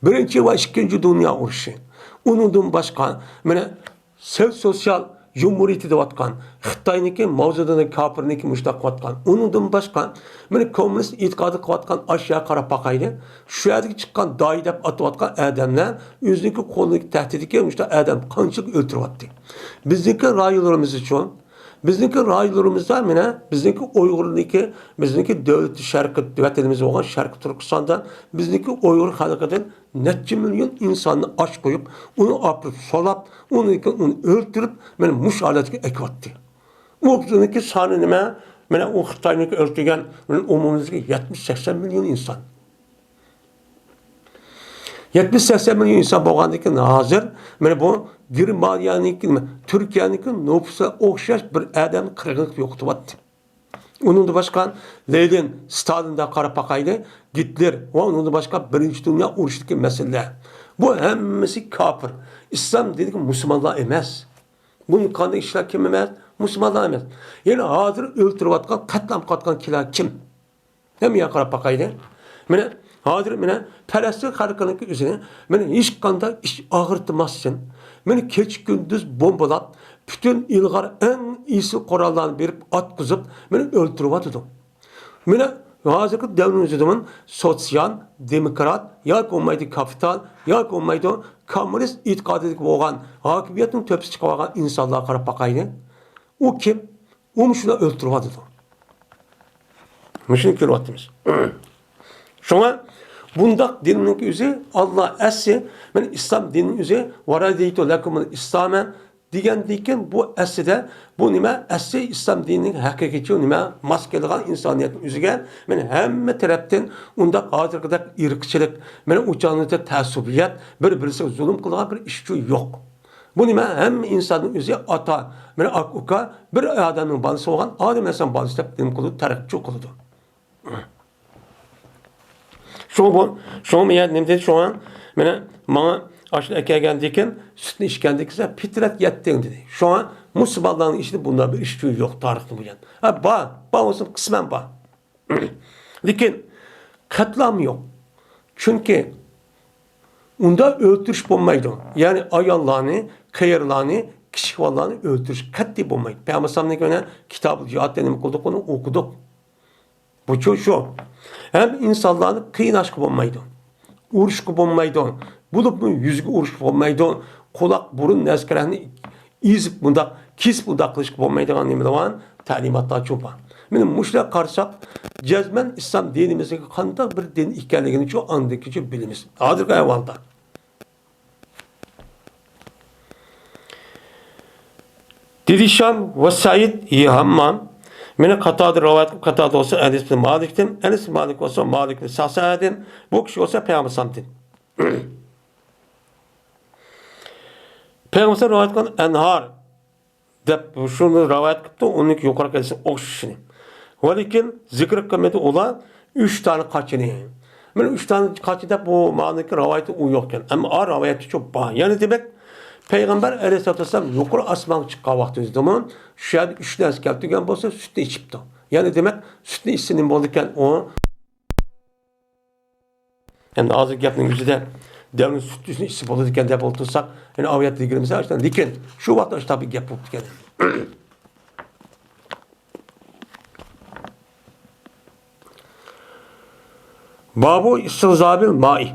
Birinci ve ikinci dünya uruşu. Onundan başka, yani sosyal Cumhuriyeti deyotgan, Xitoyniki Mao Zedong kafirniki mushtaq qilayotgan. Uningdan boshqa mana kommunist e'tiqodi qilayotgan ashyo qarab baqaydi. Shu yerga chiqqan doi deb atayotgan odamlar o'ziniki qo'lidagi tahdidga mushtaq odam qanchalik o'ltiryapti. Bizniki rayonlarimiz uchun bizniki rayonlarimizda mana bizniki Uyg'urniki, bizniki davlat sharqi vatanimiz bo'lgan Sharq Turkistonda bizniki Uyg'ur xalqidan necha million insonni och qo'yib, uni opib, solab, uni o'ltirib, mana mush holatga ekyapti. Bizniki soni nima? Mana u Xitoyniki o'ltirgan, umumimizga 70-80 million inson. 70-80 milyon insan bo'lgandan keyin hozir mana bu Germaniyaniki, Turkiyaniki nüfusa o'xshash bir odam qirg'inlik yo'qotyapti. Uningdan boshqa Lenin, Stalinda qarab baqaydi, Hitler va uningdan boshqa Birinchi dunyo urushidagi masalalar. Bu hammasi kafir. İslam dedik musulmonlar emas. Bunun qanday ishlar kim emas? Musulmonlar emas. Ya'ni hozir o'ltirayotgan, qatlam qotgan kilar kim? Hamma qarab baqaydi. Mana hozir mana Falastin xalqining o'zini mana hech qanday ish og'irtmassin. Mana kech kunduz bombalab, bütün ilg'or eng iysi qurollarni berib atqizib, mana o'ltiryapti. Mana hozirgi davrimizda sotsial, demokrat yoki bo'lmaydi kapital yoki bo'lmaydi kommunist e'tiqodiga bo'lgan hokimiyatning to'pisi chiqib olgan insonlar qarab baqaydi. U kim? U shuni o'ltiryapti. Shuni ko'ryapmiz. Şuna bundaq dinning o'zi Allah asli, men İslam dinning o'zi varadiytu lakumul islamen degandikin bu aslida bu nima? Asli İslam dinining haqiqiy nima? Maskelgan insoniyatning o'ziga men hamma tarafdan undaq hozirgidek irqchilik, men uçanlıkta ta'subiyat, bir-birisiga zulm qilgan bir ish yo'q. Bu nima? Hamma insonning o'zi ata, men uka bir odamning bolasi bo'lgan, odam inson bolasi deb din qilib tarixchi qildi. Şu mu ya nemde şu an bana aşırı ekergendiyken sütünü içkendiyse fitret yettin dedi. Şu an Müslümanların işte bunda bir iş yok tarihte bu yan. Ha ba olsun kısmen ba. Lakin katlam yok. Çünkü onda öldürüş bulmaydı. Yani ayallarını, kayırlarını, kişi varlarını öldürüş katli bulmaydı. Peygamber sallallahu aleyhi ve sellem kitabı cihat denemi kıldık onu okuduk. Bu şu. Hem insanların kıyın aşkı olmaydı. Uğruşku olmaydı. Bulup mu yüzgü uğruş olmaydı. Kulak, burun, neskereni izip bunda, kis bunda kılışkı olmaydı. Annemde olan talimatlar çoğu. Benim muşla karşıp cezmen İslam dinimizdeki kanında bir din hikayelerini çoğu andaki bilimiz. Adır kayvalda. Didişan ve Said iyi Hammam Meni Katadır rivayet Katadır olsa Enes bin Malik'tim. Enes bin Malik olsa Malik bin Sa'sa'dim. Bu kişi olsa Peygamber Sam'dim. Peygamber rivayet kılan enhar dep şunu rivayet kıptı. Onun ki yukarı gelsin okşuşunu. Velikin zikr kıymeti olan 3 tane kaçını. Men 3 tane kaçı da bu Malik'in rivayeti o yokken. Ama o rivayeti çok bağ. Yani demek Peygamber Aleyhisselatü Vesselam yukarı asman çıkan vakti zaman şu yerde 3 ders geldiğinden olsa sütünü içipti. Yani demek sütünü içsinin boldukken o yani ağzı yapının yüzü de devrin sütünü içsi boldukken de boltursak yani aviyat ilgilimize açtan dikin şu vakti açta bir yap bulduk yani. Babu istihzabil ma'i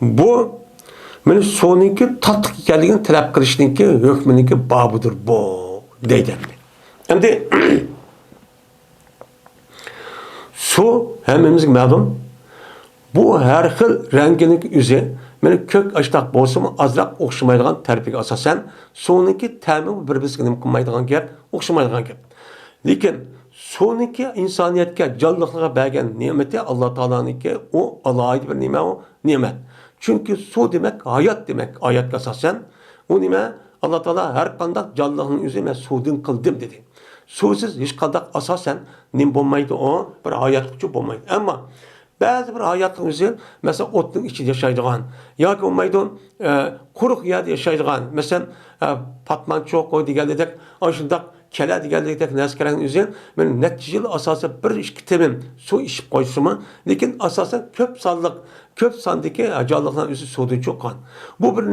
bu meni sonunki tatlı ekanligini talab qilishniki hukminiki babudir bu deydi. Endi su hammamizga ma'lum bu har xil ranginiki o'zi meni ko'k ashtaq bo'lsa-mu azroq o'xshamaydigan tarbiyaga asosan suvniki ta'mi bir-biriga nima qilmaydigan gap, o'xshamaydigan gap. Lekin suvniki insoniyatga jonliqlarga bergan ne'mati Alloh taolaniki u alohida bir ne'mat. Çünkü su demek hayat demek ayetga asosan. O nima? Allah Teala her kandak canlılığın üzerine sudan kıldım dedi. Susuz hiç kandak asasen nim bulmaydı o bir hayatlıkçı bulmaydı. Ama bazı bir hayatın üzerine mesela otun içinde yaşaydıgan ya ki olmaydı kuruk yerde yaşaydıgan mesela patman çok koydu geldik aşındak keladiganlikdek narsalarning o'zi men necha yil asosan 1-2 temin suv ichib qo'ysimi, lekin asosan ko'p sondagi ajonliqlar o'zi suvdan cho'qqan. Bu bir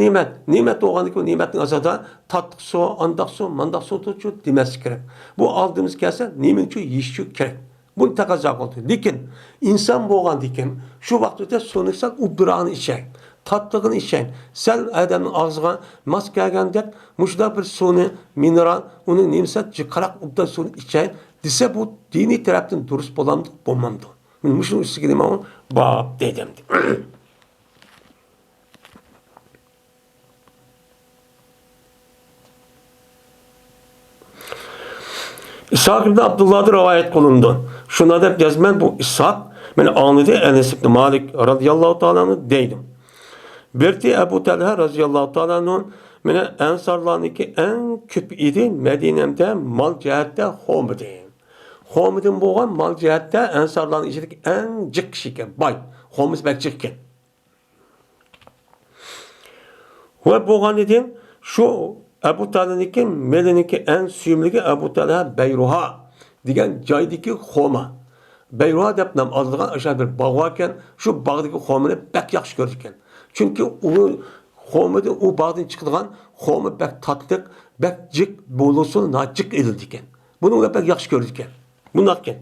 ne'mat bo'lgandan keyin ne'matning asosida tatliq suv, andoq suv, mandoq suv demaslik kerak. Bu oldimiz kelsa nemincha yeyish kerak. Bunu taqozo qildi. Lekin inson bo'lgandan keyin shu vaqtda suvni sal ubdirani ichang. Tatlıqını içen, sen adamın ağzına mas gelgandek, muşda bir suyunu, mineral, onu nemsat, çıkarak ubdan suyunu içen, dese bu dini taraftan dürüst bolamdı, bulmamdı. Muşun üstü ama bab dedimdi. İshak ibn Abdullah'da rivayet kılındı. Şuna da yazmen bu İshak, beni anladı Enes ibn Malik radıyallahu ta'ala'nı deydim. Berti Ebu Talha radıyallahu ta'ala'nın mene ensarlarındaki en küp idi Medine'mde mal cihette Homid'in. Homid'in boğan mal cihette ensarların içindeki en cık kişiyken, bay. Homid bek cıkken. Ve boğan idin şu Ebu Talha'nınki Medine'deki en süyümlüki Ebu Talha Beyruha diyen caydaki Homa. Beyruha dep nam azlıgan aşağı bir bağ varken şu bağdaki Homa'nı bek yakış gördükken. Çünkü o bağdan çıkılan xomu bek tatlık, bek cık bolusun nacık edildikken. Bunu bek yaxşı gördükken. Bundakken.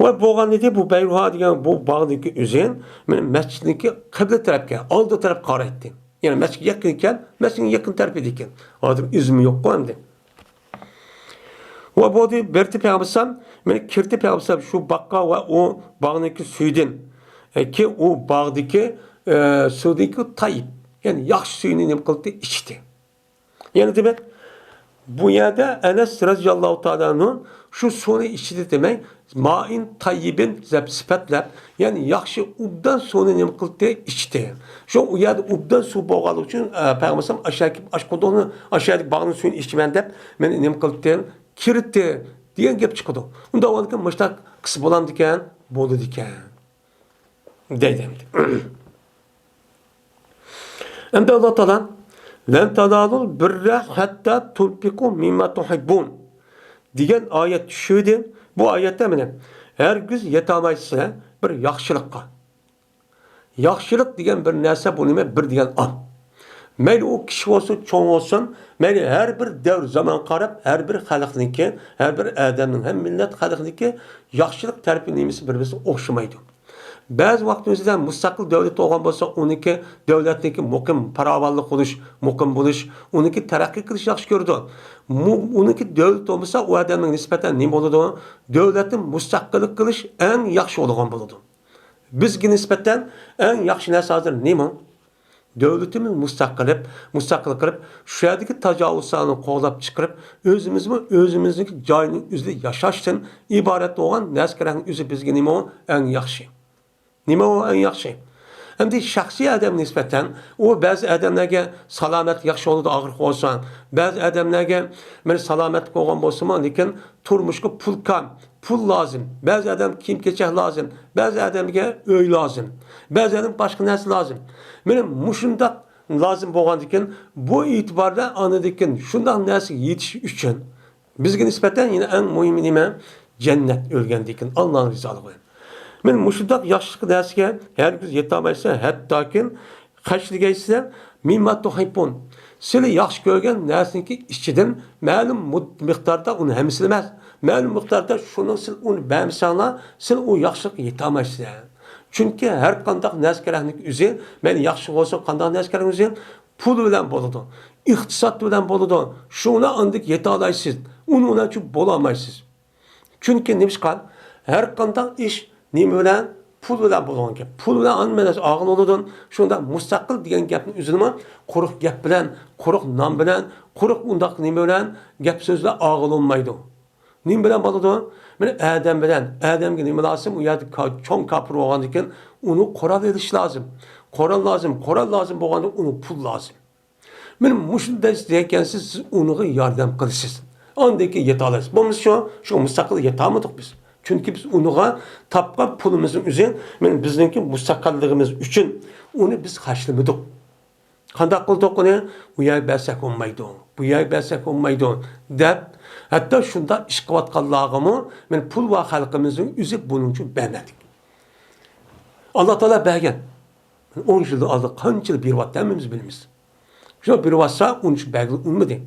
Ve boğan dedi bu Beyruha diyen bu bağdaki üzeyin mescidindeki kıble tarafken, aldı taraf kara etti. Yani mescid yakınken, mescidin yakın tarafı edikken. Adım üzümü yok koyamdı. Ve bu dedi berti peygambersam, kirti peygambersam şu bakka ve o bağdaki süydün. Ki o bağdaki sudaki tayyip. Yani yaxşı suyunu ne kıldı? İçti. Yani demek bu yerde Enes radıyallahu ta'ala'nın şu suyunu içti demek ma'in tayyibin sifatlab yani yaxşı ubdan suyunu ne kıldı? İçti. Şu o yerde ubdan su boğalık için peygamberim aşağıdaki aşkodonu aşağıdaki bağının suyunu içmen dep men ne kıldı? Kirtti diyen gep çıkdı. Bunda o adamın müştak kısı bolan diken, bolu diken. Dedimdi. Hem de Allah Teala "Len tadalul birre hatta tunfiku mimma tuhibbun" diyen ayet düşüydü. Bu ayette mene hergiz yetamaysa bir yaxşılıkka. Yaxşılık diyen bir narsa bu nime bir diyen an. Meyli o kişi olsun, çoğun olsun, meyli her bir devr zaman qarab, her bir xalqniki, her bir adamın, hem millet xalqniki yaxşılık tarifi nimesi birbirine okşamaydı. Bazı vaktimizde müstakil devlet olgan bolsa, onunki devletniki mukim paravallık oluş, mukim buluş, onunki terakki kılış yaxşı gördü. Onunki devlet olmasa o adamın nispeten ne boludu? Devletin müstakillik kılış en yaxşı olgan boludu. Bizge nispeten en yaxşı narsa hazır ne mi? Devletimiz müstakil kılıp, şu yerdeki tecavüzlerini kovlap çıkarıp, özümüzdeki cayının üzeri yaşaştın, ibaret olan neskerenin üzeri bizge ne mi? En yaxşı. Nima o en yaxşı? Hem de şahsi adam nispeten o bazı adamlarga salomat yaxshi oladi og'ir olsa, bazı adamlarga men salomat bo'lgan bo'lsa, lekin turmushga pul lazım. Bazı adam kiyim-kechak lazım. Bazı adamga uy lazım. Bazı adam boshqa narsa lazım. Mening mushundaq lazım bo'lgandan keyin bu e'tiborda anadikin shundaq narsa yetish uchun bizga nisbatan yine en muhimi nima? Cennet o'lgandan keyin Allohning rizoligi. Men mushundaq yaxshilik narsaga hergiz yetamaysa, hattokin qashligaysa mimma tuhibbun. Sizlar yaxshi ko'rgan narsaniki ichidan ma'lum miqdorda uni hamisi emas. Ma'lum miqdorda shuni siz uni bermasanglar, siz u yaxshilikka yetamaysiz. Chunki har qanday narsalarning o'zi, men yaxshi bo'lsa qanday narsalar o'zi pul bilan bo'ladi. İqtisod bilan bo'ladi. Shuni andik yeta olasiz. Uni uchun bo'la olmaysiz. Chunki nimishqal har qanday ish nima bilan? Pul bilan bo'lgan gap. Pul bilan anmanas og'in oladi. Shunda mustaqil degan gapni o'zini quruq gap bilan, quruq nom bilan, quruq undaq nima bilan gap so'zlar og'in olmaydi. Nima bilan bo'ladi? Men adam bilan, adamga nima lazım? U yerda cho'ng kapir bo'lgandan keyin uni qo'ral edish lazım. Qo'ral lazım bo'lganda uni pul lazım. Men mushunday degansiz siz uniga yordam qilasiz. Ondaki yeta olasiz. Bo'lmasa shu mustaqil yetamidik biz. Çünkü biz unuğa tapqan pulumuzun üzerine bizningki mustaqilligimiz üçün onu biz haşlamadık. Qandaq qildik uni? Bu yer bersak olmaydi. Bu yer bersak olmaydi deb hatto shunda ish qilayotganlargami men pul va xalqimizning o'zi buning uchun bermadik. Alloh taolo bergan. 10 yilda oldi qancha beryapti hammamiz bilamiz. Shu beryapsa onun uchun bergan olmadi.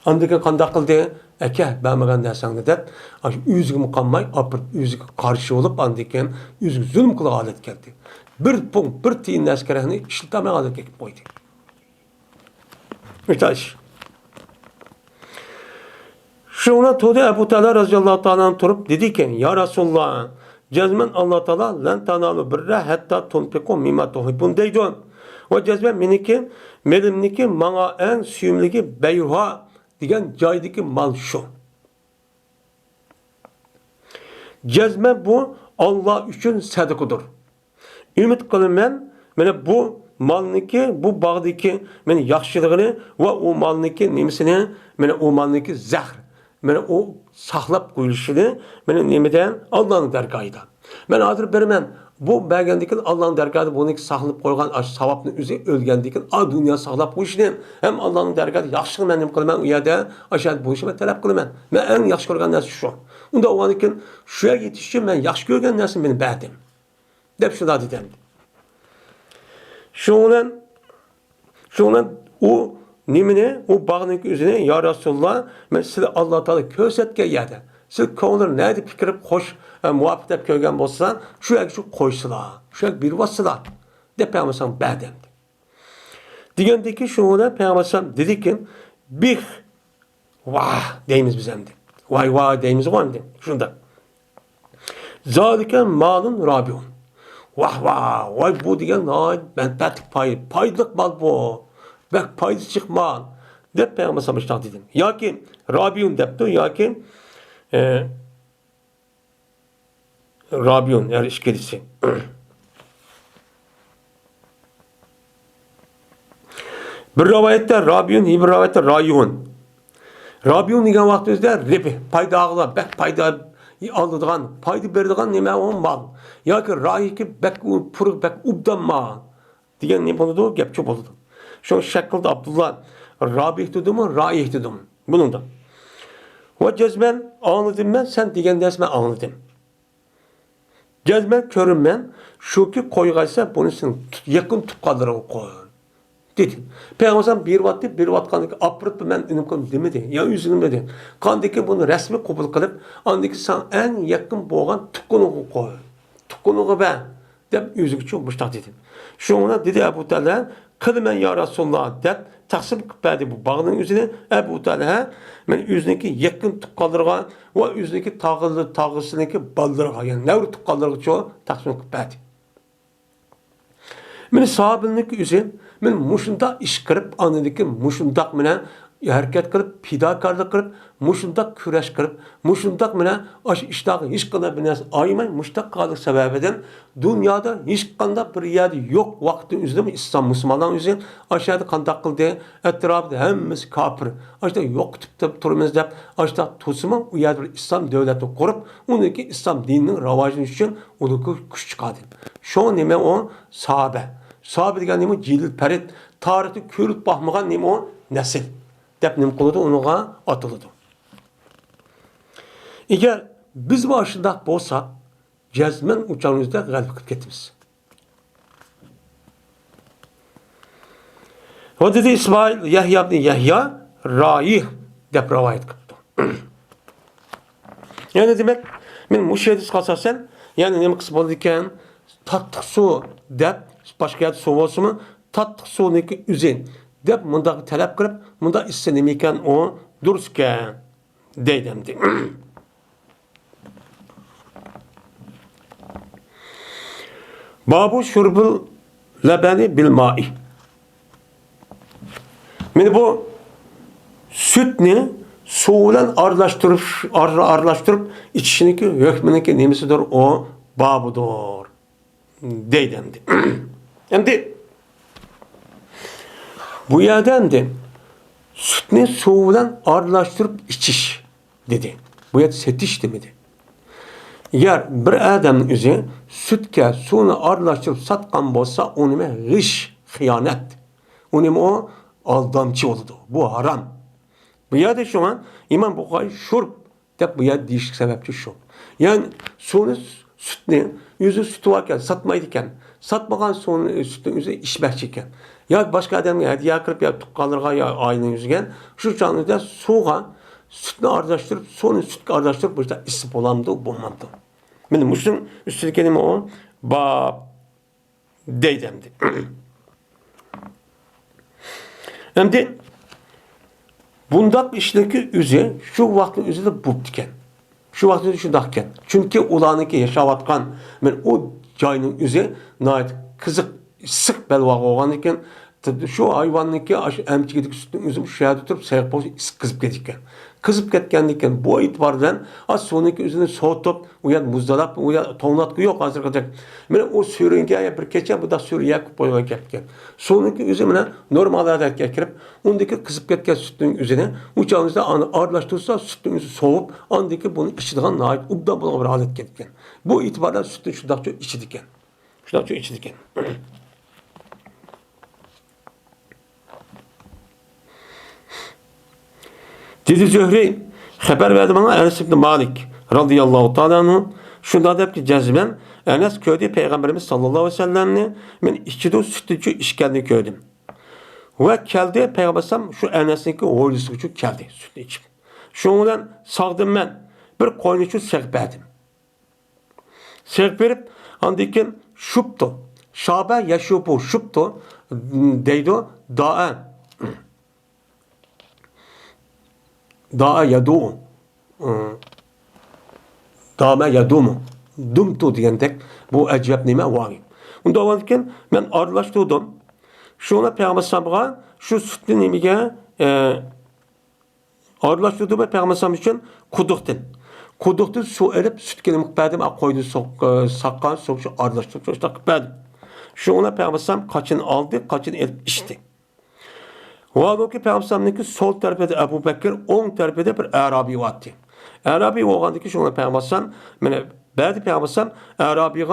Andaki qandaq qildi? Aka bermagan narsangni deb, o'ziga qolmay, o'ziga qarshi bo'lib, andikan o'ziga zulm qila holat keldi. Bir punkt, bir tiyin askarani ishlatmay holatga kelib qo'ydi. Müthiş. Şuna to'da Abu Talha roziyallohu ta'ala turib dedi ki, ya Rasulullah, cezmen Allah Teala lan tanalu birra hatta tunfiqu mimma tuhibun deydi. Ve cezmen meniki, melimniki bana en suyumligi beyruha degan joydagi mal şu. Cezme bu Allah üçün sadakadır. Ümit qilaman, mana bu malniki, bu bağdaki men yaxshiligini va o malniki nimasini, mana o malniki zahr, mana o saqlab qo'yilishini, mana nimadan Allohning dargohida. Men hozir beraman. Bu bergandikin Allohning dargohida buniki saqlab qo'ygan savobni o'zi o'lgandikin a dunyo saqlab qo'yishni ham Allohning dargohida yaxshi men nima qilaman u yerda ashad bo'lishni talab qilaman. Men eng yaxshi ko'rgan narsa shu. Unda o'anikin shu yerga yetish uchun men yaxshi ko'rgan narsani men berdim. Deb shunday dedim. Şundan o nimini, o bağının üzerine ya Resulullah, ben size Allah Teala kösetken yerde. Siz konuları nerede fikirip hoş, muhabbet edip köygen bolsan, şu yak şu koysular, şu yak bir vasılar. De Peygamber berdemdi. Digendeki şundan Peygamber dedi ki, bir vah deyimiz bizemdi. Vay vay deyimiz var mı? Şundan. Zaliken malın rabiun. Vah vah, vay bu degan menfaatlik paydalık mal bu. Bak paydası çıkmal. Dep Peygamber sallallahu dedim. Ya ki Rabiun depti, ya ki Rabiun yani işkedisi. Bir rivayette Rabiun, bir rivayette Rayun. Rabiun degan vaqtimizda ribi, payda ağlar, bak payda aldıgan, payda berdigan nima o mal. Yoki rayiki bak puruq bak ubdanma degan ne bo'ladi, gap ko'p bo'ladi. Shu shaklda Abdullah Rabi dedimi, Raih dedim. Bununda. Va jazman anladım men, sen degan narsani anladım. Jazman ko'rinman, shuki qo'yg'aysa bunisini yaqin tuqqanlarga qo'y. Dedi. Peygamber bir vatkanlık apırıp ben ünümküm demedi. Ya üzgünüm dedi. Kandaki bunu resmi kabul kılıp, andaki sen en yakın boğan tukkunuğu koy. Tukkunuğu ben. Dep üzgün çok müştak dedim. Şuna dedi Ebu Talha, kılmen ya Resulullah dep, taksim kıpperdi bu bağının üzerine Ebu Talha, ben üzerindeki yakın tukkallarına ve üzerindeki tağısındaki baldırına, yani nevri tukkallarına çoğu taksim kıpperdi. Meni sahabinlik üzerine men mushunda ish qilib, anadagi mushundaq bilan harakat qilib, fidokorlik qilib, mushundaq kurash qilib, mushundaq bilan osh ishdagi hech qanday bir narsa aymay mushtaq qolish sababidan dunyoda hech qanday bir yerda yo'q vaqtni o'zida islom musulmonlar o'zi oshada qanday qildi, atrofida hammasi kofir. Oshda yo'q deb turamiz deb, oshda to'sima u yerda bir islom davlati qurib, uniki islom dinining rivojlanishi uchun ular kuch chiqadi. Shu nima o sahabe. Sahabe degan nima jilil parit, tarixda ko'rib baxmagan nima o nasil. Deb nim qiladi, unuga atiladi. Eğer biz başındaq bo'lsak, jazman uçağımızda g'alaba qilib ketamiz. O dedi İsmail Yahya ibn Yahya Raih deb rivoyat qildi. Yani demek men mushedis qasasan, yani nima qilib bo'ldi ekan? Tattiq suv deb başka yerda suv bo'lsa-mi, tattiq suvniki üzin deb mundaq talab qilib, munda issinimi ekan o durust ekan deydimdi. Babu şurbul labani bil ma'i. Meni bu sütni suv bilan aralashtirib içişiniki hükmüneki nemisidir o babudur deydimdi. Endi bu yerden de sütni suv bilan aralashtirib ichish dedi. Bu yer setish demedi. Eğer bir adamın özü sütke suvni aralashtirib satgan bo'lsa, uni g'ish Hıyanet. O aldamçı oldu. Bu haram. Bu yerde şu an İmam Bukhari şurp dep bu yer değişik sebepçi şu. Yani sonu sütünü, yüzü sütü varken satmaydıken, satmagan sonu sütün yüzü içmekçiken. Ya başka adam geldi, ya kırıp ya tukkalırga ya aynı yüzügen. Şu canlıda soğuğa sütünü ardaştırıp, sonu sütü ardaştırıp bu işte isip olamdı, bulmadı. Benim Müslüm üstelik kelime o, bab deydemdi. Hem de bundak işleki üzü şu vaktin üzü de buptiken. Şu vaktin üzü şu dakken. Çünkü ulanıki yaşavatkan men o cayının üzü nait kızık sık belvaq olgan iken şu hayvanniki emçigedik sütün üzüm şehir tutup sayıp kızıp ketken. Kızıp ketkendikken bu itibardan az sonraki üzünü soğutup uyan muzdalap uyan tonlatkı yok hazır kadar. Men o sürüngeye bir keçe bu da sürüye koyulan ketken. Sonraki üzümüne normal adet kirip ondaki kızıp ketken sütün üzerine uçağınızda ağırlaştırırsa sütün üzü soğup andaki bunu içidiğen nait ubdan buna bir adet ketken. Bu itibardan sütün şundan çok içidikken. Şundan çok içidikken. Dedi Zühri haber verdi bana Enes ibn Malik radıyallahu ta'ala anhu. Şunda dep ki cezben Enes köyde Peygamberimiz sallallahu aleyhi ve sellem'ni men içide sütücü işkenli köydüm. Ve keldi Peygamberim şu Enes'inki oğlusu keldi sütü içip. Şundan sağdım ben bir koynuçu sekberdim. Sekberip andikin şuptu. Şabe yaşupu şuptu deydu da'a. Da'a yadu. Da'me yadumu. Dumtu diyen tek bu ecep nime var. Onda varken ben arlaştırdım. Şuna Peygamber Sam'a şu sütlü nimige arlaştırdım ve Peygamber Sam için kuduktin. Kuduktu su erip süt kelimik verdim. Koydu sakkan sok şu arlaştırdım. İşte verdim. Şuna Peygamber Sam kaçını aldı, kaçını erip içti. Vallahi Peygamber'in sol tarafında Ebu Bekir, on tarafında bir Arabi vardı. Arabi oğandaki şuna Peygamber'in, yani bazı Peygamber'in Arabi'ye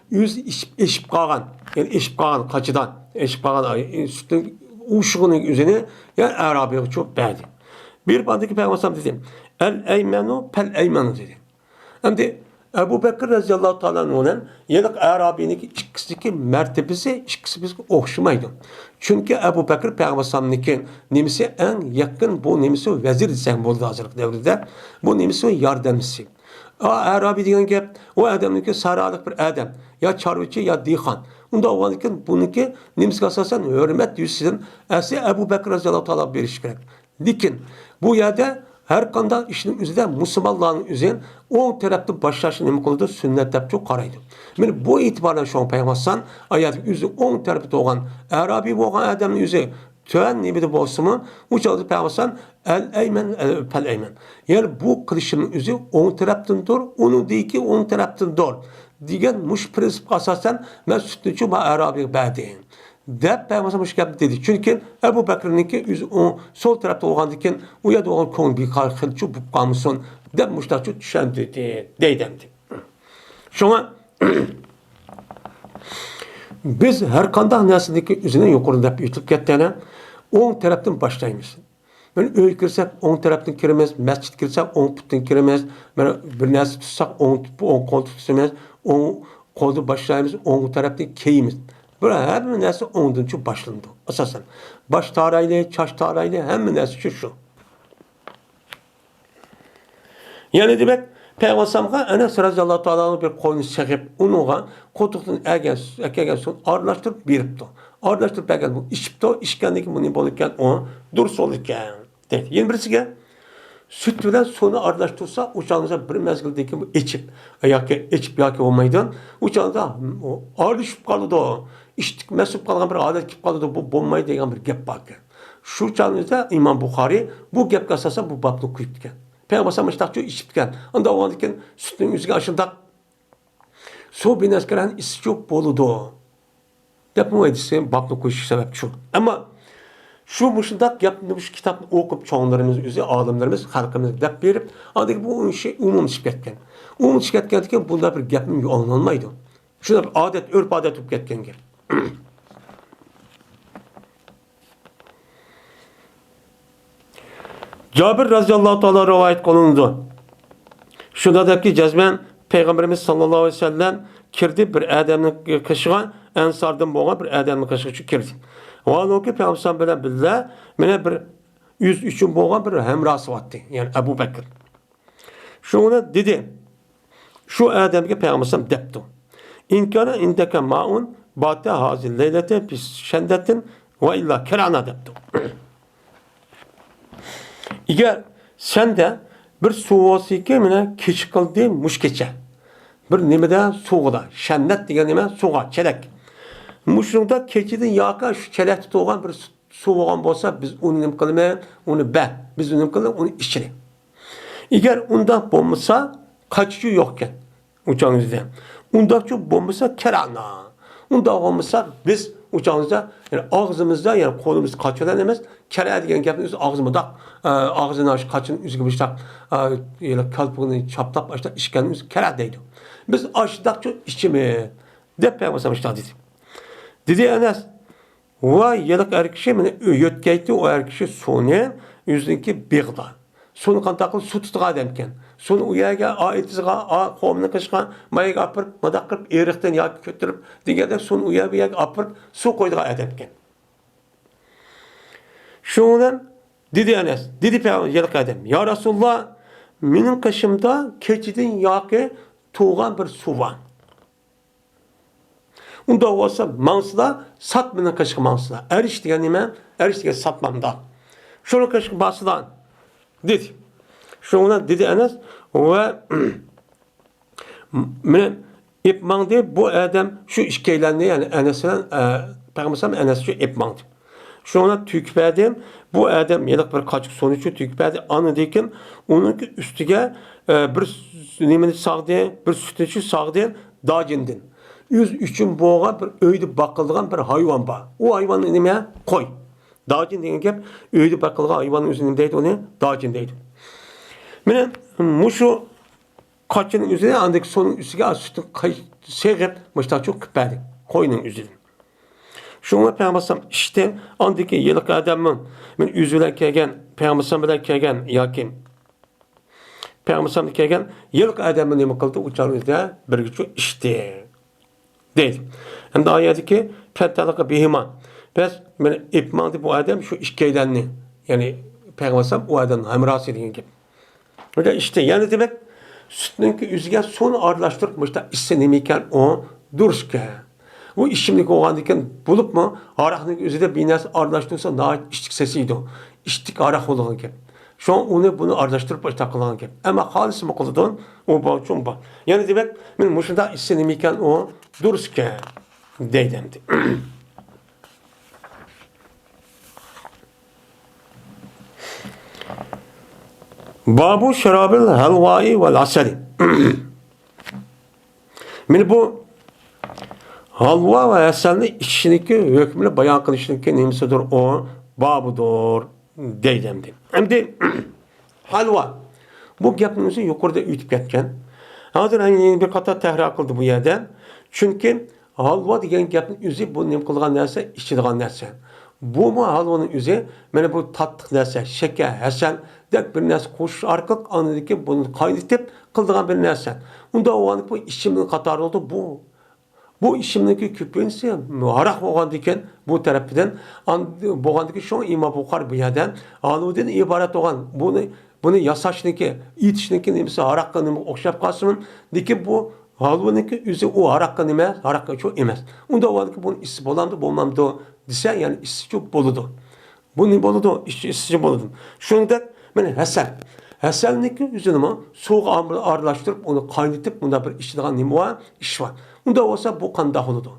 yüz eşip kalan, yani eşip kalan kaçıdan, eşip kalan sütün uşuğunun üzerine yani Arabi'ye çok verdi. Bir bandaki Peygamber'in dedi, el eymenu pel eymenu dedi. Hem de Ebu Bekir radıyallahu ta'ala olan yedek Arabi'nin ikisindeki mertebesi ikisi okşamaydı. Çünkü Ebu Bekir Peygamber'in nemisi en yakın bu nemisi vezir sembolü hazırlık devrinde. Bu nemisi yardımcısı. Arabi diyen ki o adamınki sarılık bir adam. Ya çarvıcı ya dihan. Onda olanıkin bununki nemisi asasen hürmet yüzsüzün esi Ebu Bekir radıyallahu ta'ala bir iş gerek. Lakin bu yerde her kanda işinin üzerinde Müslümanların üzerinde on tarafta başlaşın emin konuda sünnet çok karaydı. Yani bu itibarla şu an Peygamber'in ayet yüzü on tarafta olan Arabi olan adamın yüzü tören nimeti bolsumu uçağı Peygamber'in el eymen pel eymen. Yani bu kılışının yüzü on taraftan dur, onu değil ki on taraftan dur. Diyen muş prensip asasen ben sütücü ve Arabi bədeyim. Dep Peygamberimiz gap dedi. Çünkü Ebu Bekir'inki sol tarafta oğandiken o ya da o konu bir kalkılçı bu kamusun dep müştaçı düşen dedi. Deydemdi. Şuna biz her kandan nesindeki üzerine yukarıda bir yutup kettiğine 10 taraftan başlaymışsın. Ben öyle girsek 10 taraftan giremez, mescid girsek 10 puttan giremez, bir nesi tutsak 10 kol tutsamaz, 10 kolda başlayımız 10 taraftan keyimiz. Böyle her nesi ondan çok başlandı. Asasen baş tarayla, çaş tarayla hem nesi şu. Yani demek Peygamber'e Enes radıyallahu ta'ala'nın bir koyunu çekip onu koltuktan erken son ağırlaştırıp biripti. Ağırlaştırıp erken bu içipti, içkendeki bunu bolurken o dursa olurken. Evet. Yeni birisi gel. Süt bilen sonu ağırlaştırsa uçağınıza bir mezgildeki bu içip yaki olmaydı. Uçağınıza ağırlaşıp kaldı o. İşte mesup kalan bir adet kip kaldı bu bombayı diyen bir gep bakın. Şu uçağınızda İmam Bukhari bu gep kasasa bu babını kuyupken. Peygamber müştakçı içipken. Onda o andiken sütün yüzüge aşıldak. Su bin eskeren isi çok boludu. Yapma edisi babını kuyuşu sebep şu. Ama şu müştak yapmış kitap okup çoğunlarımız üzeri alimlerimiz halkımız dep verip andik bu şey umum şikayetken. Umum şikayetken bunda bir gapım anlanmaydı. Şuna bir adet, örf adet tutup ketken gibi. Cabir radıyallahu ta'ala rivayet kılındı. Şundaki cezmen Peygamberimiz sallallahu aleyhi ve sellem kirdi bir adamın kışığa ensardan boğan bir adamın kışığa kirdi. Ve ki Peygamber bilen billah mene bir yüz üçün boğan bir hemrası vattı. Yani Ebu Bekir. Şuna dedi. Şu adamga Peygamber depti. İnkana indeke ma'un bate hazil leylete bis şendetin ve illa kerana depti. Eğer sen de bir suvasiki mine keç kıldı muşkeçe. Bir nimede suğda. Şendet diye nime suğa, çelek. Muşrunda keçidin yaka şu çelek tutuğan bir su olan bolsa biz onu nim kılmayın, onu biz onu nim kılmayın, onu içirin. Eğer onda bombasa kaçıcı yokken uçağınızda. Onda çok bombasa kerana. Onda olmasa biz uçağımızda yani ağzımızda yani kolumuz kaçıran emez. Kere diyen gapimiz ağzımızda ağzını aç kaçın üzgün başta yani kalpini çaplap başta işkenimiz kere deydi. Biz açtık çok içimi de peygamberimiz dedi. Dedi Enes vay yedek erkişi mene öyetkeydi o erkişi sonu yüzündeki biğda. Sonu kantaklı su tutuğa demken. Sonu uyaga aitizga qomni qishqa mayga apirib madaq qilib eriqdan yoki ko'tirib deganda sonu uyaga apirib su qo'ydiga adamkan. Şundan dedi Enes, dedi Peygamber yılıq adam. Ya Resulullah, mening qishimda keçidin yoki tuğan bir su var. Unda olsa mansıda sat mening qishqa mansıda. Erish degan nima? Erish degan satmamda. Şunu qishqa basıdan dedi. Şundan dedi Enes ve men ipmangdi bu adam şu işkeylendi yani Enes'den Peygamber Enes şu ipmangdi. Şuna tükpedim bu adam yedek bir kaçık sonucu tükpedi anı dekin onun üstüge bir nimeni sağdı bir sütücü sağdı dacindin. Yüz üçün boğa bir öydü bakıldığın bir hayvan var. O hayvanı nimeye koy. Dacin deyin ki öydü bakıldığın hayvanın üzerindeydi onu dacindeydi. Benim muşu kaçının üzerine andaki sonun üstüge sütü seyrep mışta çok küpedi. Koyunun üzerine. Şuna Peygamber işte andaki yıllık adamın men üzülen kelgen Peygamber bilen kelgen yoki Peygamber kelgen yıllık adamın nima qildi uçarızda birga işte deydi. Endi oyatdagi kattalaqa behima. Biz men ipmandi bu adam şu işkeylenni. Yani Peygamber o adamın hamrası degan gap. Burada işte yani demek sütünki yüzüge sonu arlaştırmışta isse nemiken o duruşke. Bu işimlik olan diken bulup mu araklık üzerinde bir nas arlaştırsa daha içtik sesiydi o. İçtik arak olan ki. Şu an onu bunu arlaştırıp başta kılan ki. Ama halis mi kıldın? O bağ çomba. Yani demek ben muşunda isse nemiken o duruşke deydemdi. Babu şerabil helvai vel asali. Men bu halva ve asalni içindeki hükmünü bayan kılışındaki nimsidir o babudur deydemdi. Şimdi halva bu gapimizi yukarıda ütüp ketken. Hazır hani bir kata tehrar kıldı bu yerden. Çünkü halva degan gapning o'zi bu nim qilgan narsa, ichadigan narsa. Bu mu halvanın o'zi mana bu tatlı narsa, shakar, hasal deb bir narsa qo'shish orqali anadagi buni qaynatib qildigan bir narsa. Unda o'g'anlik bu ichimlik qatori oldu bu ichimlikki ko'pincha aroq bo'lgan ekan bu tarafdan bo'lgandiki shu Imom Buxoriy bu yerdan halvadan iborat bo'lgan buni yasashniki, itishniki nimasi aroqqa nima o'xshab qolsin lekin bu halvanınki üzü o harakka nime, harakka çok emez. Onda o ki bunun işi bolandı, bolmamdı dese yani işi çok boludu. Bu ne boludu? İşi boludu. Şunda ben Hasel'ninki üzerine soğuk ağırlaştırıp onu kaynatıp bunda bir işlediğin nime var, iş var. Onda olsa bu kandak oludu.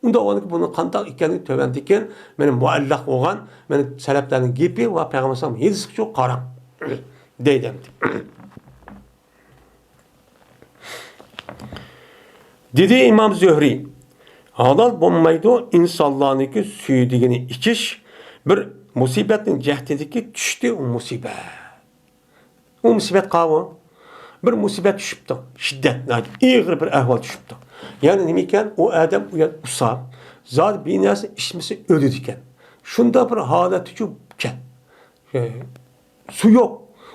Onda o ki bunun kandak ikenini tövendikken benim muallak olan benim sebeplerin gibi ve Peygamber'in hedisi çok karan deydemdi. Dedi İmam Zühri, halal bo'lmaydi insonlarniki suydigini ichish bir musibetning jahdidagi tushdi u musibat. U musibat qavi bir musibat tushibdi, shiddatli, og'ir bir ahvol tushibdi. Ya'ni nima ekan, u odam usab, zot binasi ishmisi o'ldi ekan. Shunda bir holat tushib ekan. Su yo'q,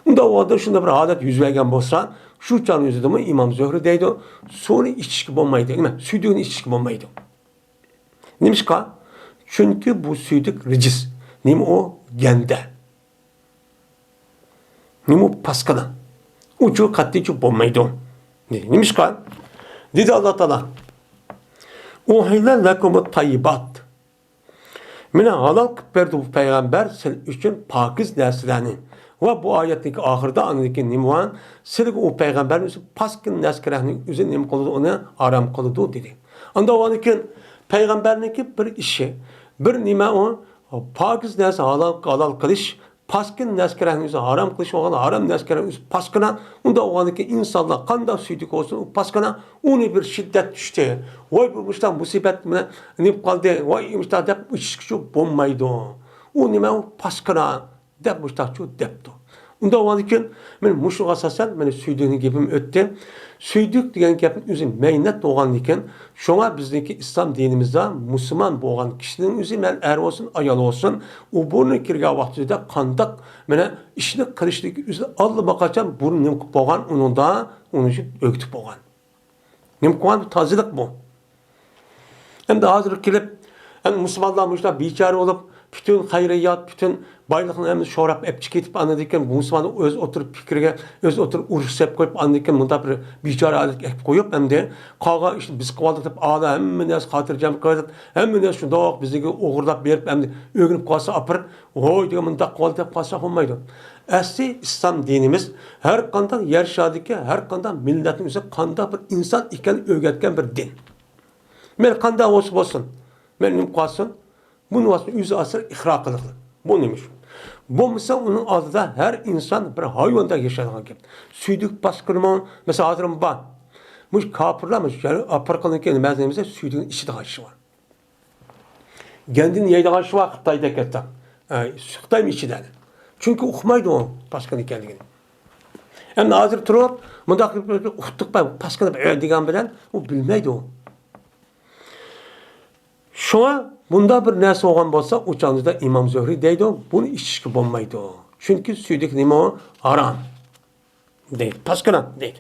Unda o adamda şunda bir adet yüz vergen bolsa, şu canın yüzüde mi İmam Zöhri deydi, sonra içki bulmaydı, değil mi? Süydüğün içki bulmaydı. Neymiş ka? Çünkü bu süydük ricis. Neymi o? Gende. Neymi o? Paskana. Ucu katlici bulmaydı. Neymiş ka? Dedi Allah Teala. Uhille lekumut tayyibat. Mine halal kıp verdi bu peygamber sen üçün pakiz neslerini. Ve bu ayetteki ahırda anındaki nimuan silik o peygamberin üzü paskin neskerahinin üzü nim kılıdı onu aram kılıdı dedi. Anda o anındaki peygamberniki bir işi, bir nime o pakiz nes halal kılış, paskin neskerahinin üzü haram kılış olan haram neskerahinin üzü paskına, onda o anındaki insanlar kanda süydük olsun o paskına onu bir şiddet düştü. Vay bu müştan musibet mi nim kaldı, vay müştan dep içkiçi bombaydı. O nime o paskına dep müştakçı depti. Onda o anındaki men muşu asasen men süydüğün gibim öttü. Süydük degan gapning o'zi mehnat bo'lgan ekan, shunga bizniki islom dinimizda musulmon bo'lgan kishining o'zi men er bo'lsin, ayol bo'lsin, u burni kirgan vaqtida qandoq mana ishni qilishligi o'zi allaqachon burni nim qilib bo'lgan, uningda uni o'kitib bo'lgan. Nim qilgan tozalik bu. Endi hozir kelib, musulmonlar mushlar bechora bo'lib, bütün hayriyat, bütün baylıqni hem şorap epçi ketip anladıkken bu Müslümanı öz oturup fikirge, öz oturup uruş sep koyup anladıkken bunda bir biçaralık ek koyup hem de kağa işte biz kıvaldık ağla hem nes hatırcam koyup hem nes şu doğuk bizdeki uğurlap berip hem de ögünüp kalsa apırıp oy diye bunda kıvaldık kalsa olmaydı. Asli İslam dinimiz her kandan yer şadike, her kandan milletin üzere kanda bir insan iken öğretken bir din. Men kanda olsun, benim kalsın. Bunu aslında 100 asır ihra kılıklı. Bu neymiş? Bu mesela onun adıda her insan bir hayvanda yaşayan gibi. Süydük baskırma, mesela adırım var. Bu kapırlamış, yani aparkalınken mezunumuzda süydüğün içi de karşı var. Kendinin yayda karşı var, Xitay'da kettim. Xitay mı içi dedi. Çünkü okumaydı o paskanın kendini. Hem hazır turup, mındak okuttuk ben, paskanı öğrendiğim bilen, o bilmeydi o. Şuna bunda bir narsa olgan bo'lsa, o'changizda İmam Zöhri deydi, buni ichishga bo'lmaydi. Chunki suydik nima o? Haram. Deydi. Paskana deydi.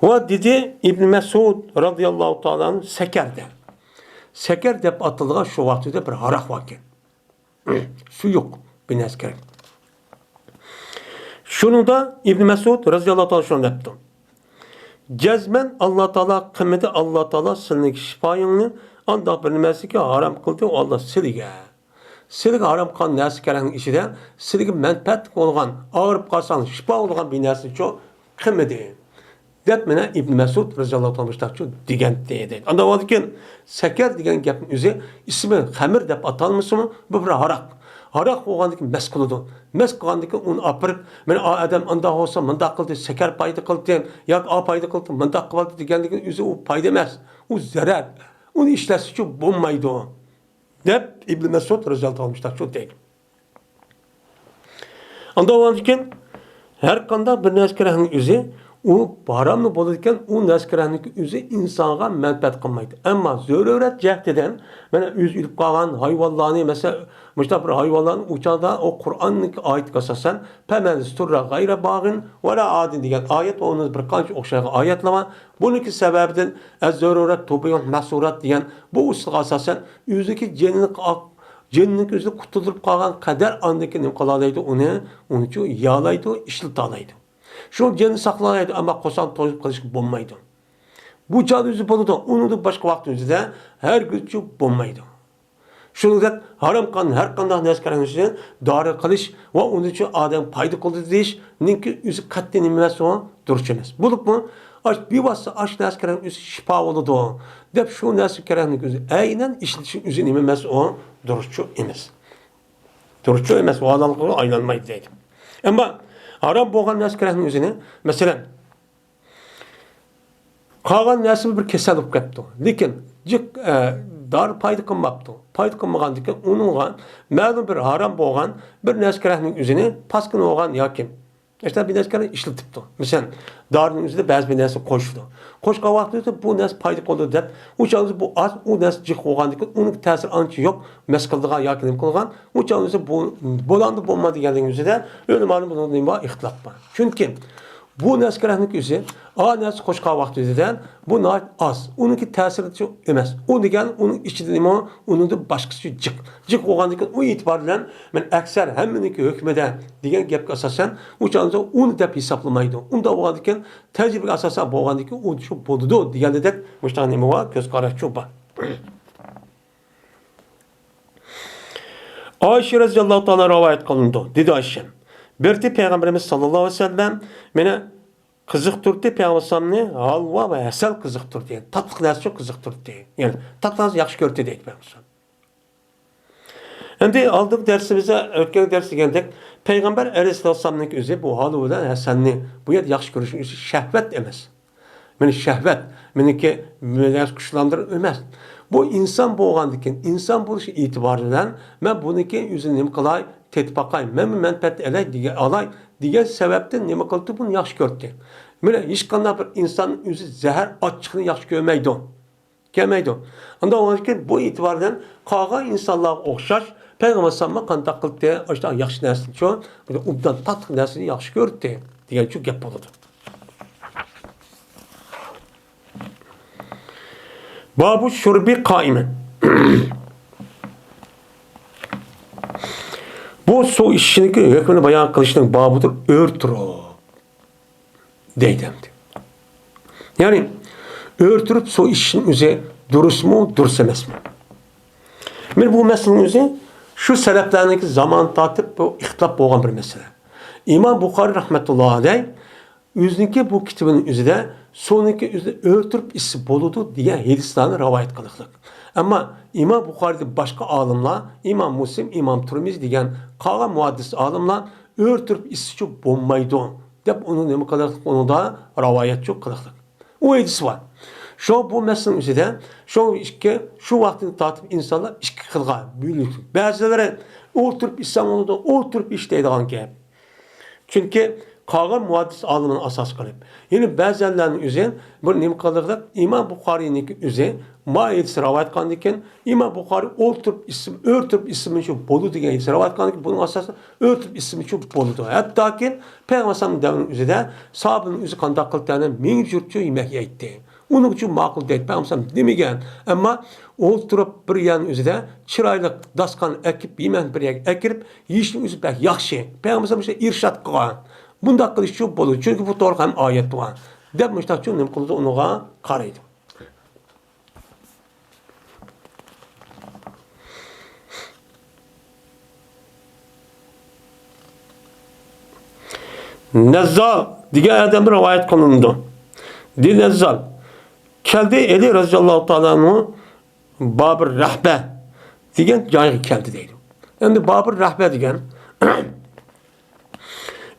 Va dedi İbn Mesud radhiyallohu ta'ala sekerdi. Seker deb atilgan shu vaqtida bir haraq bor ekan. Su yo'q, bir narsa kerak. Shuningda İbn Mesud radhiyallohu ta'ala shunday debdi. Cezmen Allah Teala kıymeti Allah Teala senin şifayını anda bir nimesi haram kıldı o Allah siliga. Siliga haram kan nesi kereng işide siliga menfaat olgan ağırıp kalsan şifa olgan bir nesi çok kıymeti. Depmene İbn Mesud radıyallahu anh'tan çok digen dedi. Anda varken seker digen gapın üzeri ismi hamir dep atalmışı mı bu bir harak. Harak olgandaki mes kılıdı. Mes kılgandaki onu apırıp, men adam anda olsa mındak kıldı, seker payda kıldı, yak a payda kıldı, mındak kıldı digendeki üzü o payda emas. O zarar. Onu işlesi çok bulmaydı o. Dep İbn Mesud radıyallahu almışlar çok değil. Anda olgandaki her kanda bir neskerahın üzü o haramlı bulurken o neskerahın üzü insana menfaat kılmaydı. Ama zöröret cehdeden bana üzülüp kalan hayvanlarını mesela müştabir hayvanların uçağda o Kur'an'ın ayet kasasan pemel sturra gayre bağın ve la adin diyen ayet onun bir kanç okşayan ayetler var. Bununki sebebiden az zöröret tobiyon masurat diyen bu usul kasasan yüzdeki cennet üzü kutulup kalan kader andaki ne kalalaydı onu için yağlaydı, işlitalaydı. Şu cennet saklalaydı ama kosan tozip kalışıp bulmaydı. Bu cadı yüzü buludu, onu da başka vakti yüzüde her güççü bulmaydı. Şundan haram kan her kandan neskerin için darı kılış ve onun için adam payda kıldı deyiş, ninki yüzü katli nimesi o duruşamaz. Bulup mu? Bir bassa aç neskerin yüzü şifa oldu. Dep şu neskerin yüzü aynen işlişin yüzü nimesi o duruşçu emez. Duruşçu emez, o adamlıkla aylanmaydı deydi. Ama haram boğan neskerin yüzüne, mesela kalan nesli bir kesel olup kaptı. Lakin dar payda kılmaptı. Payda kılmagan diken onunla ma'lum bir haram boğan bir neskerahning üzüne paskın olgan yakim. İşte bir neskeler işletipti. Mesela darının üzerinde bazı bir nesli koştu. Koşkan vaxtında bu nes paylık oldu deb, uçağınızda bu az, o nes cık olğandıkın, onun təsir ançı yok, meskıldığa yakınım kılgan, uçağınızda bu bolandı bulmadı geldiğin üzerinde, öyle malum bunun neyim var, ixtilaf var. Çünkü bu neskerahnik üzeri, nes koşkan vaxtı üzerinden, bu nait az. Onunki təsiri çok emez. O degen, onun içinde neyim var, onun da başkası cık. Cık olğandıkın, o itibarıyla, ben ekser hemmeniki hükmede degen gepke asasen, uçağınızda onu dep hesaplamaydı. Onu da olğandıkın, tecrübe asasen olğandıkın, o çok bodudu degende de, müştahın neyim var, göz karşı çok var. Ayşe radıyallahu ta'ala rivayet kılındı. Dedi Ayşe. Berti Peygamberimiz sallallahu aleyhi ve sellem mene kızıktırdı Peygamberimizni halva ve hasal kızıktırdı. Yani tatlı narsa çok kızıktırdı. Yani tatlı narsa yaxşı gördü deydi Peygamberimiz. Endi aldık dersimize, ötken dersi geldik. Peygamber aleyhisselam'ın özü bu halvadan hasalni bu yer yaxşı görüşün özü şehvet emas. Meni şehvet, meniki meler kuşlandırır emas. Bu insan boğandıkken, insan buluşu itibarıyla ben bununki yüzünü nemi kılay, tetbakay, men menfaat alay, diğer sebepten nemi kıldı bunu yaxşı gördü. Mene hiç kanına bir insanın yüzü zehir açıkını yaxşı görmeydi o. Gelmeydi o. Onda olan ki bu itibardan kağa insanlığa okşaş, Peygamber sanma kandak kıldı, işte yaxşı nersini çoğun, ubdan tatlı nersini yaxşı gördü. Diyen çok yap oldu. Babu şurbi kaimen. Bu su işini hükmünü bayan kılışının babudur. Örtürüp. Deydemdi. Yani örtürüp su işinin üzeri durus mu, durus emes mi? Bu meselenin üzeri şu sebeplerindeki zaman tatip bu ihtilaf boğan bir mesele. İmam Bukhari rahmetullahi aleyh yüzünki bu kitabının üzerinde sonraki üzerinde örtürüp isi boludu diye hadislerini rivayet kılıklık. Ama İmam Bukhari'de başka alımlar, İmam Muslim, İmam Tirmizi diyen kalan muhaddis alımlar örtürüp isi çok bombaydı. Dep onun nemi kılıklık, onu da rivayet çok kılıklık. O hadis var. Şu bu meselenin üzerinde şu vaktini tatip insanlar iki kılga büyülük. Bazıları örtürüp İslam onu da örtürüp işleydiğin ki. Çünkü kalan muhaddis alımının asas kılıp. Yani bazılarının üzerine bu nemi kılıklık İmam Bukhari'nin üzerine maiyetisi rivayet kandiken İmam Bukhari örtürüp ismi şu bolu diye rivayet kandiken bunun asası örtürüp ismi şu boludu. Hatta ki Peygamber'in devinin üzerinde sahabenin üzerine kandak kılıklarına min jürtçü yemek yetti. Onun için makul değil. Peygamber demegen. Ama oturup bir yan üzerinde çıraylık daskan ekip yemen bir yer ekirip yiyişin üzerinde pek yaxşı. Peygamber işte irşat kılan. Bunda kılış çok bolu. Çünkü bu doğru hem ayet var. Demişler çünkü nem kıldı ona karaydı. Nezzal diğer adamın rivayet kılındı. Di Nezzal keldi eli radıyallahu ta'ala'nın Babır Rahbe diyen cayı keldi deydi. Şimdi Babır Rahbe diyen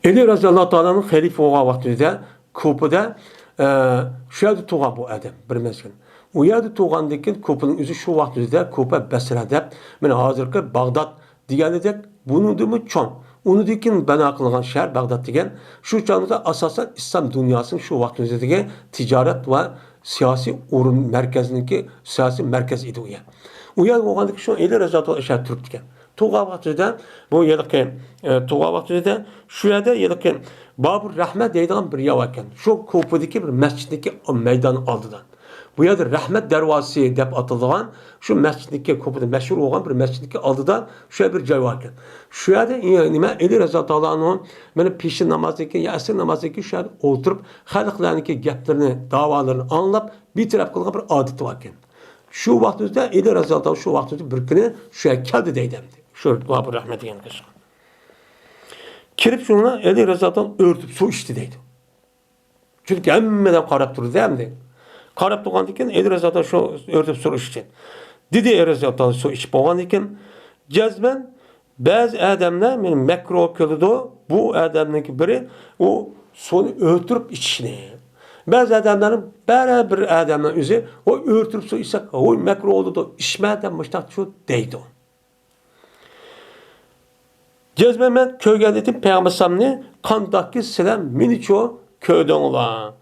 eli radıyallahu ta'ala'nın halife olan vaktinde Kupa'da şu yerde tuğan bu adam bir mezgin. O yerde tuğan diyen Kupa'nın üzü şu vaktinde Kupa Besra'da ben hazırki Bağdat diyen de bunun durumu çoğun. Onu dikin bana kılgan şehir Bağdat diyen şu çağında asasen İslam dünyasının şu vaktinde ticaret ve siyasi urun merkezindeki siyasi merkez idi o yer. O yer oğandaki şu eli rezatı işaret Türk diken. Tuğa vaktinde bu yerdeki tuğa vaktinde şu yerde yerdeki Babur Rahmet deydiğin bir yer varken şu Kupa'daki bir mescitteki meydanı aldıdan. Bu yerde Rahmet Dervası dep atıldığan şu mescitteki Kupa'da meşhur olan bir mescitteki aldıdan şöyle bir cay varken. Şu yerde yani Eli Reza Ta'la'nın benim peşin namazdaki ya esir namazdaki şu yerde oturup halklarındaki gaplarını, davalarını anlap bir taraf kılgan bir adeti varken. Şu vaktimizde Eli Reza Ta'la şu vaktimizde bir günü şöyle keldi deydemdi. Şu Babur Rahmet diyen kız. Kirip şuna Eli Reza Ta'la örtüp su içti deydi. Çünkü emmeden karab durdu deyemdi. Karab durgan diken Eli Reza Ta'la şu örtüp su içti. Dedi Eli Reza Ta'la su içip olgan diken cezben bazı adamlar benim mekruh kıldı bu adamdaki biri o sonu örtürüp içişini. Bazı adamların bir adamın üzeri o örtürüp su içsek o mekruh oldu da içmeden müştak şu deydi o. Cezben ben köygeldetim Peygamber Samni qandaki sizlar menicho ko'rdinglar.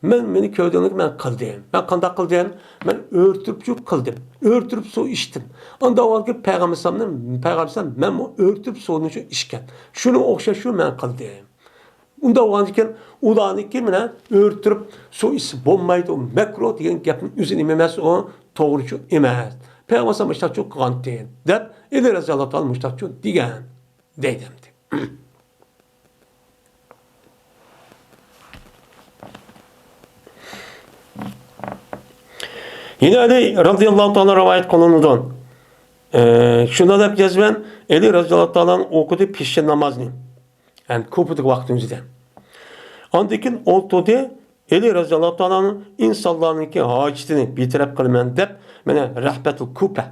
Meni ko'rdinglar, men qildim. Men qanday qildim? Men o'rtirib qildim. O'rtirib suv ichdim. Unda avvalgi payg'ambarlar men o'rtirib suvni ichgan. Shuni o'xshash shu men qildim. Unda o'g'andikan ularniki bilan o'rtirib suv ichib bo'lmaydi, u makruh degan gapning o'zini emas, u to'g'ri emas. Payg'ambar mushtaqchu qilgan deb Ali roziyallohu anhu mushtaqchu degan deydi. Yine Ali radıyallahu anh'a rivayet kılınıdan. Şuna da yazben Ali radıyallahu anh'ın okudu peşin namazını. Yani kupuduk vaktimizde. Andikin oltuğu Ali radıyallahu anh'ın insanlarınki hacetini bitirip kılmen dep mene rahbetul kupe.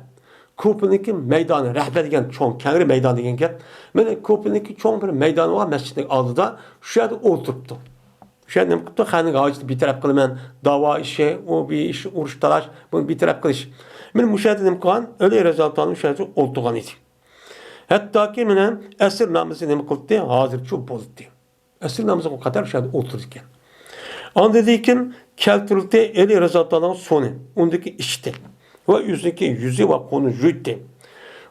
Kupe'ninki meydanı, rahbet degen çoğun, kengri meydanı degen gap. Mene Kupe'ninki çoğun bir meydanı var mescidin aldıda şu yerde oturuptu. Şu yerde ne kuptu? Xanık haceti bitirip kılmen, dava işi, o bir iş, uruş talaş, bunu bitirip kılış. Mene müşahededim kılan, Ali radıyallahu anh'ın şu yerde oltuğan idi. Hatta ki mene esir namazı ne kıldı? Hazır çok bozdu. Esir namazı o kadar şu yerde otururken. An dediğiken keltirildi Ali radıyallahu anh'ın sonu. Ondaki işte. Ve yüzdeki yüzü ve konu jüddi.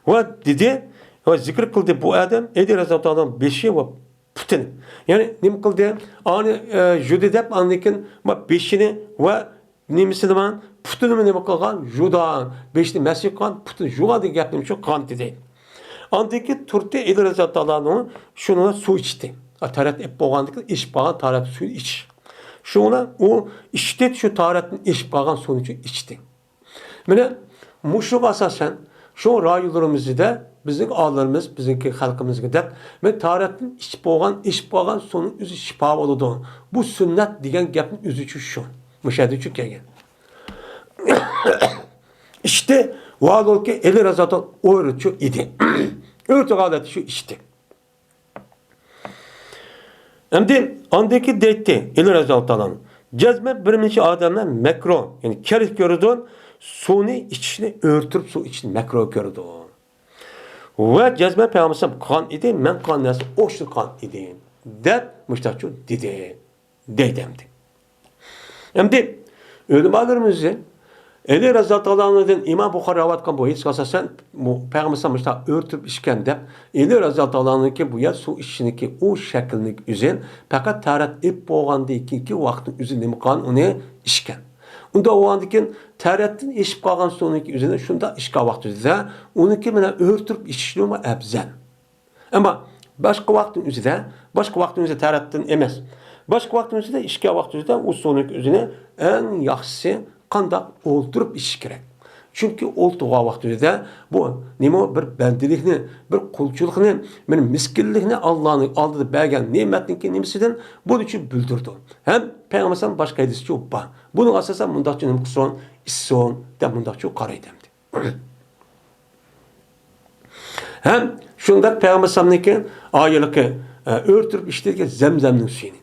Ve dedi, ve zikir kıldı bu adam, Ali radıyallahu anh'ın beşi ve putini. Yani ne kıldı? Ani jüddi dep andikin beşini ve nemisini ben putini ne kılgan? Judan. Beşini mesih kan, putini juga diye yaptım çok kan dedi. Andaki turti Ali radıyallahu anh'ın şuna su içti. Tarat hep boğandık, iş bağın tarat suyu iç. Şuna o işte şu taratın iş bağın sonucu içti. Mene muşuk asasen şu rayularımızda bizim ağlarımız, bizimki halkımızda dep ve taratın iş bağın sonu üzü şifa oldu. Bu sünnet diyen gapın üzü şu. Müşahede çünkü gelgen. İşte vaad ol ki Ali razatı öğretiyor idi. Öğretiyor adeti şu işte. Şimdi andaki deytti Ali razatı alan. Cezme birinci adamlar mekro yani kerih gördün suni içini örtürüp su içini mekro gördün. Ve cezme peygamber kan idi men kan nesi oşlu kan idi. Dep müştakçu dedi. Deydemdi. Şimdi ölümalarımızı Ali razıyallahu anh'ın İmam Bukhari rivayet kılgan bu hiç kasasen bu peygamber müştak örtüp içken dep Ali razıyallahu anh'ın ki bu yer su içindeki o şekillik üzün fakat tarat ip boğandı ikinci vaktin üzün nemi kan onu içken. Unda o andikin taratın içip kalgan sonraki üzerine şunda işka vakti üzerine onunki mene örtüp içişliğime ebzen. Ama başka vaktin üzerine taratın emez. Başka vaktin üzerine işka vakti üzerine o sonraki üzerine en yaxşısı kandak oldurup iş gerek. Çünkü oltuğa vaxtida bu nima bir bandilikni, bir qulchilikni, men miskinlikni Allohning oldida bergan ne'matniki nimasidan bu uchun bildirdi. Hem payg'ambar boshqa hadischi bor. Buni asosan mundaqcha nima qilsin, isson deb mundaqcha qaraydi. Hem shunda payg'ambarniki oyiliki o'rtirib ishtirgan zamzamning suyini.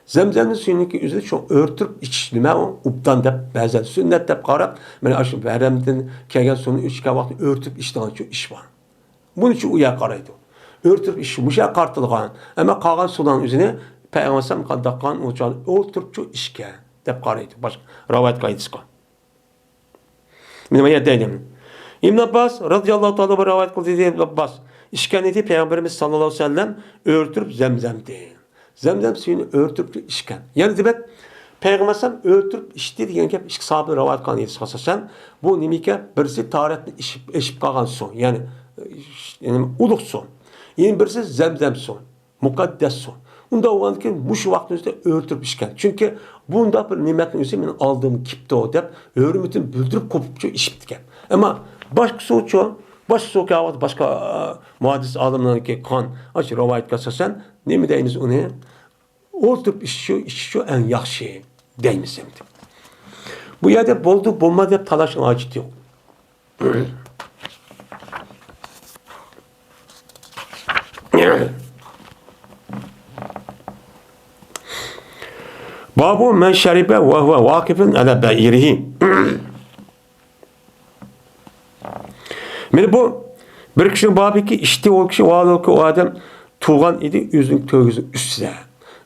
Zemzemning suyuniki üzeri şu örtüp içlime o ubdan dep bazen sünnet dep qarab men aşı bayramdan kelgan suyni içke vaqti örtüp içdigan şu iş var. Bunun için uya qaraydı. Örtüp iş muşa qartılgan ama qolgan sudan üzerine payg'ambar qaldaqan o'chan o'rtirib şu ishga dep qaraydı. Bosh rivoyat qaytishqa. Men nima deydim? İbn Abbas radhiyallohu ta'ala bir rivoyat qildi ibn Abbas. İşkeneti Peygamberimiz sallallahu aleyhi ve sellem örtüp zemzemdi. Zemzem suyunu örtüp içken. Yani demek Peygamber örtüp içti diyen gap iki sahabe rivayet kılan yedisi kasasen bu nimike birisi taharetini eşip kalan su. Yani uluk su. Yani birisi zemzem su. Mukaddes su. Bunda o an ki bu şu vaktimizde örtüp içken. Çünkü bunda bir nimetin üzerine benim aldığım kipti o deyip örümütün büldürüp kopup içip diken. Ama başka su çoğu başka su kağıt başka muhaddis adamlarınki kan açı rivayet kasasen ne mi deyiniz onu? Oturup şu en yaxşı deyimiz şimdi. Bu yerde boldu bulma deyip talaşın acıtı yok. Babu men şeribe ve huve vakifin ala be'irihi. Yani bu bir kişinin babı ki işte o kişi o adam tuğan idi özünün tövgüsü üstüne.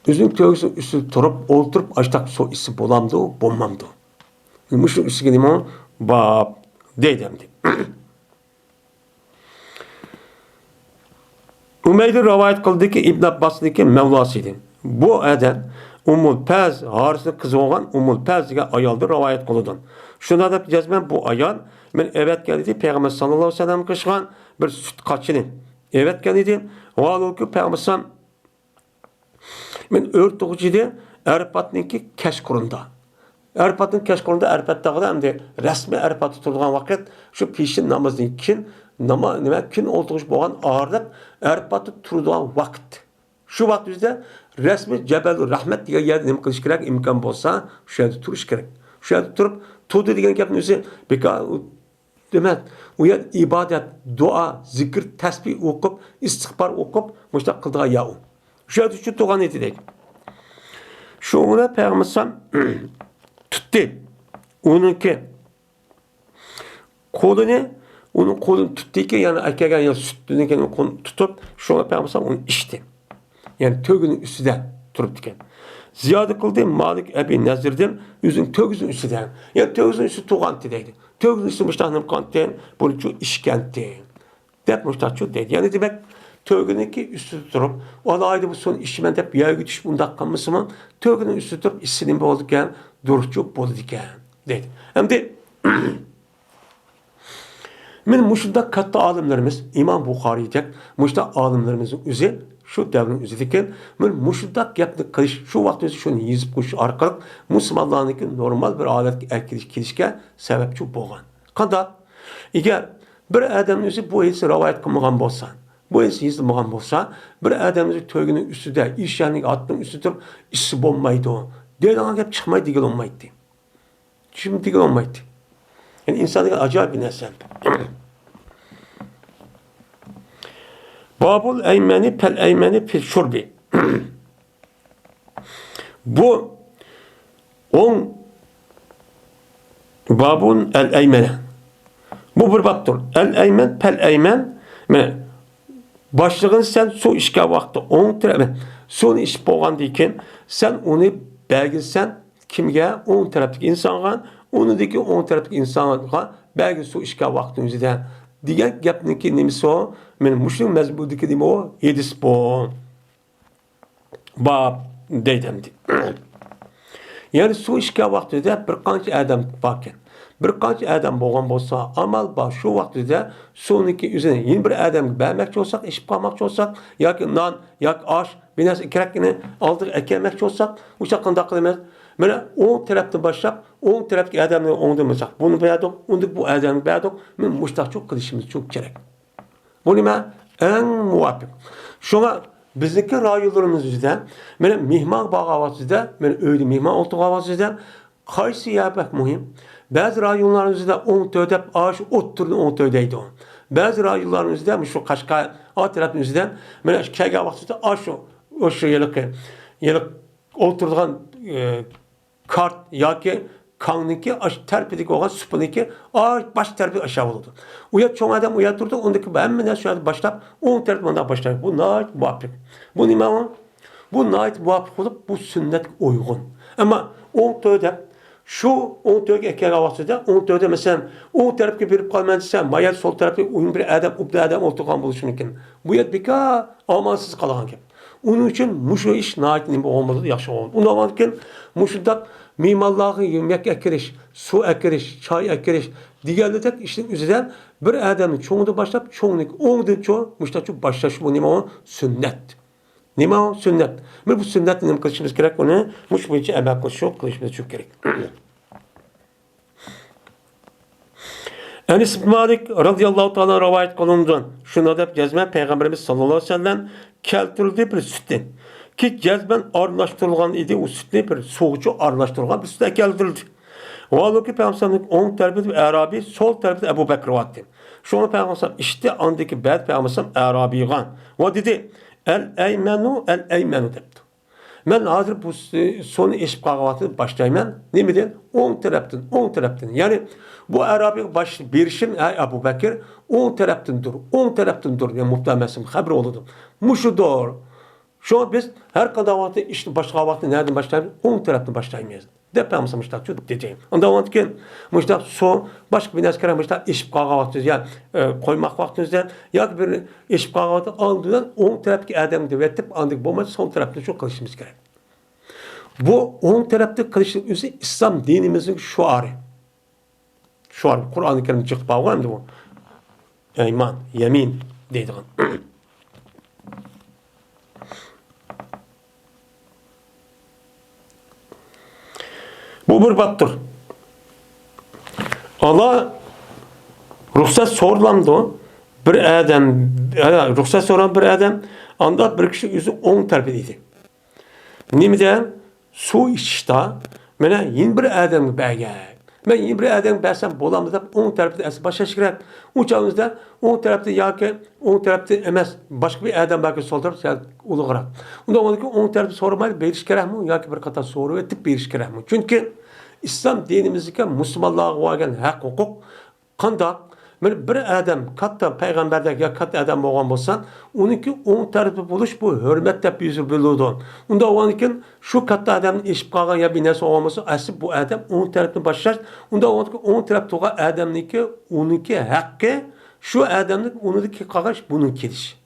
Özünün tövgüsü üstüne oturup açtak so isi bolamdı, bommamdı. Muşun üstüne nima bab deydemdi. Umeydi rivayet kıldı ki İbn Abbas'daki Mevlasıydı. Bu adam Ummul Pez harisinin kızı olan Ummul Pez diye ayaldı rivayet kılıdın. Şuna da cezmen bu ayal men evet geldi Peygamber sallallahu aleyhi ve sellem kışkan bir süt kaçını. Evet geldi. O alıkı Peygamber sallallahu men örtücüydü Erpat'ınki keşkurunda. Erpat'ın keşkurunda Erpat'ta hem de resmi Erpat'ı tutulgan vakit şu peşin namazın kin kin oltuğuş boğan ağırlık Erpat'ı tutulgan vakit. Şu vakit bizde resmi Cebel Rahmet diye yerde nima qilish kerak imkon bo'lsa shu yerda turish kerak. Shu yerda turib to'di degan gapni o'zi demak u yer ibodat, duo, zikr, tasbih o'qib, istig'for o'qib, mushtaq qildigan ya u. Shu yerda shu to'g'an edi deydi. Şuna Peygamber tuttu. Onunki kolunu onun kolunu tuttu ki yani erkeğin ya sütünü kendini kolunu tutup şuna Peygamber onu içti. Yani tögünün üstüde durup diken. Ziyade kıldı Malik Ebi Nezir'dim yüzün tögüzün üstüden. Yani tögüzün üstü tuğantı deydi. Tögüzün üstü müştahınım kantı bunu çok işkenti. Dep müştahçı deydi. Yani demek tögünün ki üstü durup o da aydı bu son işimen dep yaya gütüş bundak kalması mı tögünün üstü durup işsinin boğuldukken duruşçu boğuldukken deydi. Hem de men muşunda katta alimlerimiz İmam Bukhari dek muşta alimlerimizin üzeri şu devrin üzeriken men muşunda gapni qilish şu vaqtda şunu yezib qo'yish orqali musulmonlarniki normal bir holatga kelishga sababchi bo'lgan. Qanday? Agar bir odamning o'zi bu his rivoyat qilmagan bo'lsa, bu his yezilmagan bo'lsa, bir odamning to'yini ustida, ishyaning otning ustida ishi bo'lmaydi. Deydigan gap chiqmaydi degan olmaydi. Şimdi degan olmaydi. Yani insonga ajoyib bir narsa. Babul eymeni pel eymeni fil şurbi. Bu babun el eymene. Bu bir baktır. El eymen pel eymen. Başlığın sen su işke vakti. Son iş boğan deyken sen onu belgilsen kimge? On taraftaki insana onu deki on taraftaki insana belgil su işke vakti üzerinden. Diyen gapniki nimisi o, men Müslim mezbudiki nimi o, yedis bu. Bab deydemdi. Yani su işke vaktide bir qancha adam varken, bir qancha adam bo'lgan bo'lsa, amal bor shu vaqtida suvniki üzerine yeni bir adam bermekçi olsak, iş yapmakçı olsak, yoki non, yoki osh, bir narsa kerakini oldiga kelmekçi olsak, o'sha qanday qilamiz? Mana o'ng tarafdan boshlab, o'ng tarafdagi odamni o'ngdan bo'lsak, buni berdik, unda bu odamni berdik, men mushtaqchoq qilishimiz çok kerak. Bu nima? Eng muvofiq. Shunga bizniki rayonlarimizda, mana mehmon bag'avasida, mana uyda mehmon o'tirg'avasida qaysi yapaq muhim? Bazı rayonlarimizda 10 tödep aş oturdu 10 tödeydi. Bazı rayonlarimizda şu Qashqar o tarafimizdan mana kelgan vaqtida o'sha yiliq o'tirgan kart yoki kangniki tarpidagi olgan supiniki bosh tarafı aşağı oldu. U yer cho'ng odam u yer turdi, undaki hamma narsa shu yerda boshlab, o'ng taraf bundan boshlaydi. Bu nayt muvofiq. Bu nima u? Bu nayt muvofiq bo'lib, bu sunnatga uyg'un. Ammo o'ng to'da şu 10 töge eker havasıda 10 töde mesela 10 tarafga berib qolman desam, mayal sol tarafga o'yin bir adam o'tirgan bo'lishi mumkin. Bu yer beka amansız qolgan gap. Onun için muşu iş nayetinin olmadı yaxşı oldu. Ondan keyin muşunda mimarlığı yemek ekiriş, su ekiriş, çay ekiriş diğerleri işin üzerinden bir adamın çoğunda başlap çoğunluk ondan çoğu muşta çok başlaş bu nima o sünnet. Nima o sünnet. Bu sünnet nima qilishimiz kerak uni mush bo'yicha amal qilishimiz çok kerak. Enes ibn Malik radıyallahu ta'ala rivayet kılındı. Şuna da cezmen Peygamberimiz sallallahu aleyhi ve sellem keltirildi bir sütten. Ki cezben arılaştırılgan idi. O sütten bir soğucu arılaştırılgan bir sütten keltirildi. O halde ki Peygamberimiz on tarafı Arabi, sol tarafı Ebu Bekir vaatti. Şuna Peygamberimiz işte andaki beyt Peygamberimiz Arabi'gan. O dedi el eymenu depti. Ben hazır bu sonu eşip kağıvatını başlayman. Ne miden? 10 taraftan. Yani bu Arabi baş birişim Ebu Bekir 10 taraftan dur. Yani muhtemelen haber oldu. Muşu doğru. Şu an biz her kadavatı işte başka vakti nereden başlayalım? 10 taraftan başlayamayız. Depemizde müştak çok diyeceğim. Ondan vaktken müştak son başka bir neskere müştak eşip kağıvatı yani koymak vaktinizden ya bir eşip kağıvatı aldığından 10 taraftaki adamı devetip andık bulmaz son tarafta çok kılışımız gerek. Bu 10 tarafta kılışın üzeri İslam dinimizin şuarı. Şuarı. Kur'an-ı Kerim çıkıp bağlı mı bu? İman, yemin deydiğin. Bu bir battır. Allah ruhsat sorulandı. Bir adam, ruhsat soran bir adam, anda bir kişi yüzü 10 terpediydi. Nimden su içti. Mena yeni bir adam belge. Ben yeni bir adam belsem bolamızda 10 terpede asıl başa çıkar. Uçağımızda 10 terpede yaki 10 terpede emez. Başka bir adam belki sol taraf ya uluğurak. Ondan ondaki 10 terpede sormayı beriş gerek mi? Yaki bir kata soru ve tip beriş gerek mi? Çünkü İslam dinimizdeki Müslümanlığa vagan hak hukuk kandak bir adam katta peygamberdeki ya katta adam olgan bolsan onunki 10 tarafı buluş bu hürmet dep yüzü bulundu. Onda onunkin şu katta adamın eşip kalgan ya bir narsa olgan bolsa asıl bu adam 10 tarafını başlar. Onda onunki 10 taraf toğa adamniki onunki hakkı şu adamın onunki kagaş bunun kediş.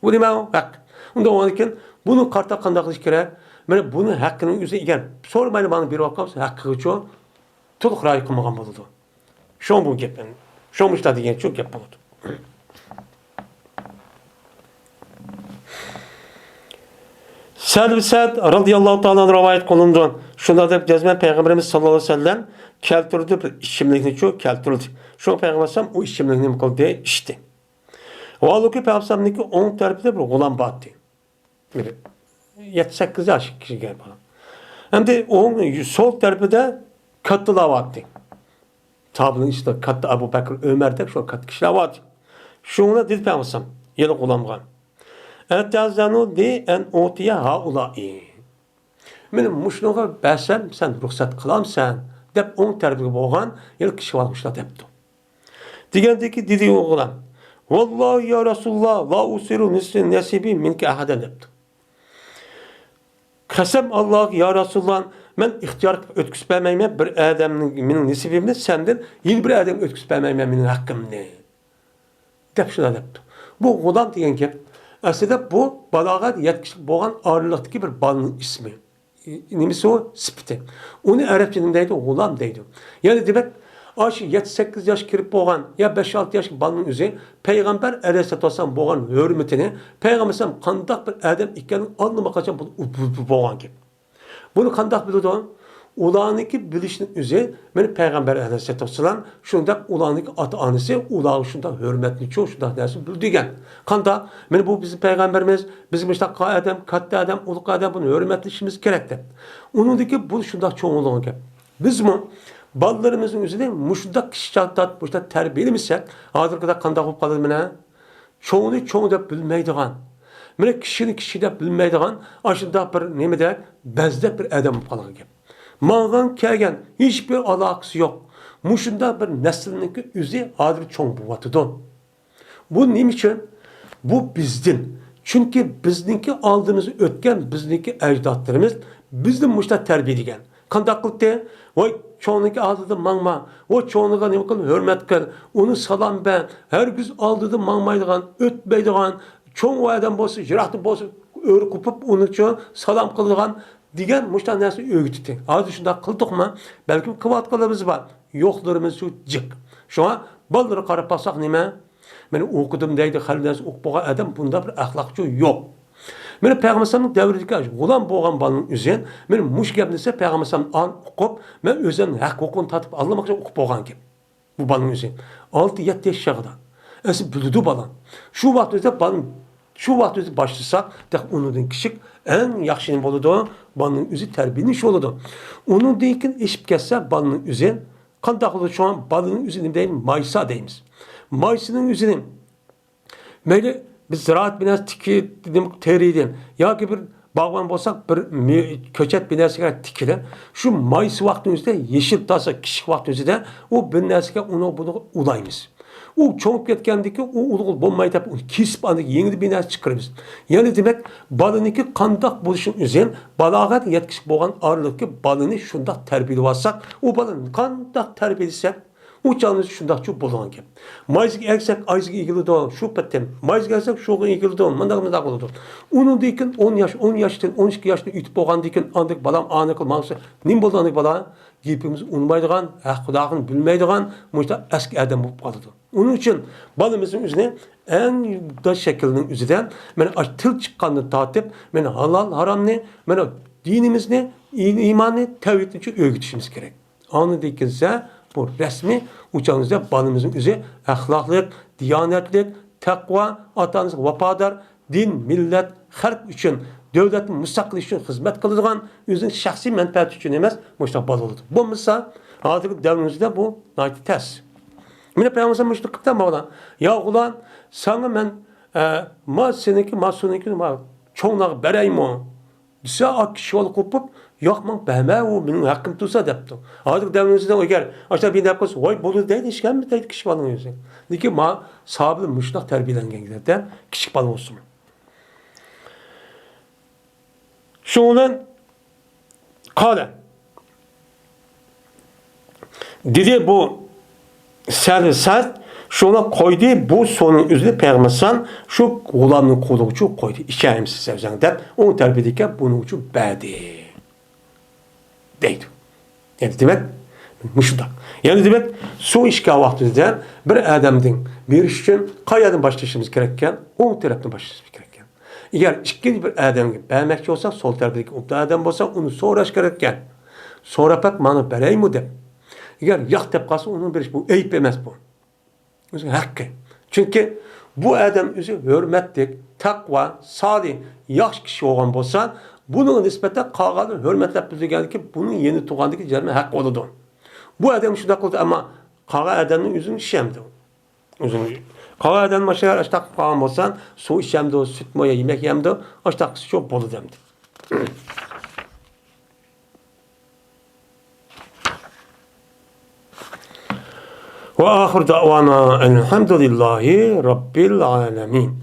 Bu demek o hak. Onda onunkin bunu karta kandaklık gerek. Mana bunun hakkının yüzü eğer sormayla bana bir vakit hakkı için to'liq ra'y qilmagan bo'ladi. Shu bu gap. Shu ishlar degan shu gap bo'ladi. Sa'd radhiyallohu ta'ala rivoyat qilindi. Shunda deb jazman payg'ambarimiz sallallohu alayhi vasallam keltirdi bir ichimlikni keltirdi. Shu payg'ambar u ichimlikni nima qildi? Ichdi. Va Alloh payg'ambarniki o'ng tarafida bir g'ulam bor edi. 7-8 yosh kishiga bor. Hamda o'ng sol tarafida kattalar vardı. Tablının işte katta Abu Bakr Ömer'de şu kat kişiler vardı. Şuna dedi peygamber yeni kullanmam. Etazanu di en utiya haulai. Benim muşnuğa besem sen ruhsat kılamsan dep on terbiye boğan yeni kişi varmışlar depti. Digendeki dedi oğlan. Vallahi ya Resulullah la usiru nasibi minke ahaden depti. Kasem Allah ya Resulullah ben ihtiyar ötküsüp vermeyeyim bir adamın benim nisibimde senden yeni bir adam ötküsüp vermeyeyim benim hakkım ne? Dep şuna depti. Bu gulam diyen gap aslında bu balagat yetkişlik boğan ağırlıktaki bir balının ismi. Nemisi o spiti. Onu Arapçanın deydi gulam deydi. Yani demek aşı 7-8 yaş kirip boğan ya 5-6 yaş balının üzeri Peygamber Aleyhisselatü Vesselam boğan hürmetini Peygamber Aleyhisselam kandak bir adam ikkenin anlamak için boğan gibi. Bunu kandak bildi ulaniki bilişinin üzeri benim Peygamber Aleyhisselatü Vesselam şunda ulaniki atı anısı ulağı şunda hürmetli çoğu şunda dersin bildi gen. Kandak benim bu bizim Peygamberimiz bizim işte adam, katta adam, uluk adam bunu hürmetli işimiz gerekti. Onundaki bu şunda çoğunluğu gibi. Biz mi ballarımızın üzerinde muşunda kişiyatat, muşunda terbiyelimizsek hazır kadar kandak olup kalır mı? Çoğunu da bilmeydiğen. Mene kişi de bilmeydiğen aşında bir ne mi der? Bezde bir adam falan gibi. Mağdan kelgen hiçbir alakası yok. Muşunda bir neslindeki üzeri hazır çoğun bu vatıdan. Bu ne için? Bu bizdin. Çünkü bizdeki aldığımız ötken bizdeki ecdatlarımız bizden muşta terbiye edilen. Kandaklıkta vay çoğunluğu aldığı mağma, o çoğunluğa ne bakın hürmet kıl, onu salam ben, her gün aldığı mağmaydıgan, ötmeydigan, çoğun o adam bolsa, jirahtı bolsa, öğrü kupup onu çoğun salam kıldıgan, digen muştan nesi öğütüdü. Az şunda kıldık mı, belki kıvatkalarımız var, yoklarımız şu cık. Şu an balları karıp baksak nime? Ben okudum deydi, halilden okuyan adam bunda bir ahlakçı yok. Benim Peygamber'in devrideki gulam boğan balının üzerine benim muş gebnese Peygamber'in an okup ben özden hak hukukunu tatıp anlamak için okup boğan gibi. Bu balının üzerine. 6-7 yaş şağıda. Esi bülüdü balan. Şu vakti balın şu vakti başlasak da onun kişi en yakşının boludu balının üzeri terbiyenin işi oludu. Onun deyken eşip kesse balının üzerine kan takılı şu an balının üzerine değil maysa deyimiz. Maysının üzerine böyle biz ziraat binası tiki dedim teriydim. Ya ki bir Bağban bolsak bir köçet bir narsaga tikilib, shu maysi vaqtimizda yeşil tasa kichik vaqtimizda u bir narsaga uni buni ulaymiz. U çoğup ketgandiki u ulug' bo'lmaydi deb uni kesib aniq yengil bir narsa chiqaramiz. Ya'ni demak, balaniki qandaq bo'lishini o'zin balog'at yetkish bo'lgan oraliqki balani shundoq tarbiyalab olsak, u balani qandaq tarbiyalasak, u canlısı şundak çok bolan ki. Mayızga eksek ayızga ilgili doğan şu petten. Mayızga eksek şoğun ilgili doğan. Mındak oldu. Onun dikin 10 yaştan 12 yaştan ütüp boğan dikin andık balam anı kılmağısı. Nim boldu andık bala? Giyipimiz unmaydıgan, Xudağın bilmeydigan, muşta eski adam bulup kalıdı. Onun için balımızın üzerine en da şekilinin üzerinden ben tıl çıkanını tatip, ben halal haram ne, ben dinimiz ne, iman ne, tevhid için öğütüşümüz gerek. Anı dikilse bu resmi uçağınızda balımızın üzeri ahlaklık, diyanetlik, takva, atanız vafadar, din, millet, halk için, devletin müstakil için hizmet kılıdığın, özün şahsi menfaat için emez, müştak bal olur. Bu mesela, artık devrimizde bu naiti ters. Mine Peygamber müştaklıktan bağlan. Ya ulan, sana ben, ma seninki, ma sonunki, ma çoğunak bereyim o. Dise ak kişi olup kopup, yok man behme o benim hakkım tutsa depti. Artık devrimizden o gel. Aşağı bir dakika, vay bolu değil, işken mi değil kişi balın yüzü. Diki ma sahibi müştak terbiyelengen gider. Kişi balın olsun. Şundan kale. Dedi bu sert şuna koydu bu sonun üzerine Peygamber şu gulamın kolu için koydu. İkayemsiz sevsen der. Onu terbiyedeyken bunun için bedi. Deydi. Yani demek müştak. Yani demek son işgal vaktinde bir adamın bir iş için kayadan başlaşmamız gerekken on taraftan başlaşmamız gerekken. Eğer ikinci bir adam gibi beğenmekçi olsak sol taraftaki o adam olsa onu sonraş gerekken. Sonra pek bana berey mi de. Eğer yak tep kalsa onun bir iş bu. Eyip emez bu. Özü hakkı. Çünkü bu adam özü hürmetlik, takva, salih, yaxşı kişi olan bolsa bunun nispeten kağanın hürmetlep bildiği ki bunun yeni tuğandaki cerme hak oludu. Bu adam şurada kıldı ama kağa adamın yüzünü işemdi. Kağa adamın aşağı açtak kağan bolsan su işemdi, süt moya yemek yemdi, açtak çok bolu demdi. Ve ahir davana elhamdülillahi rabbil alemin.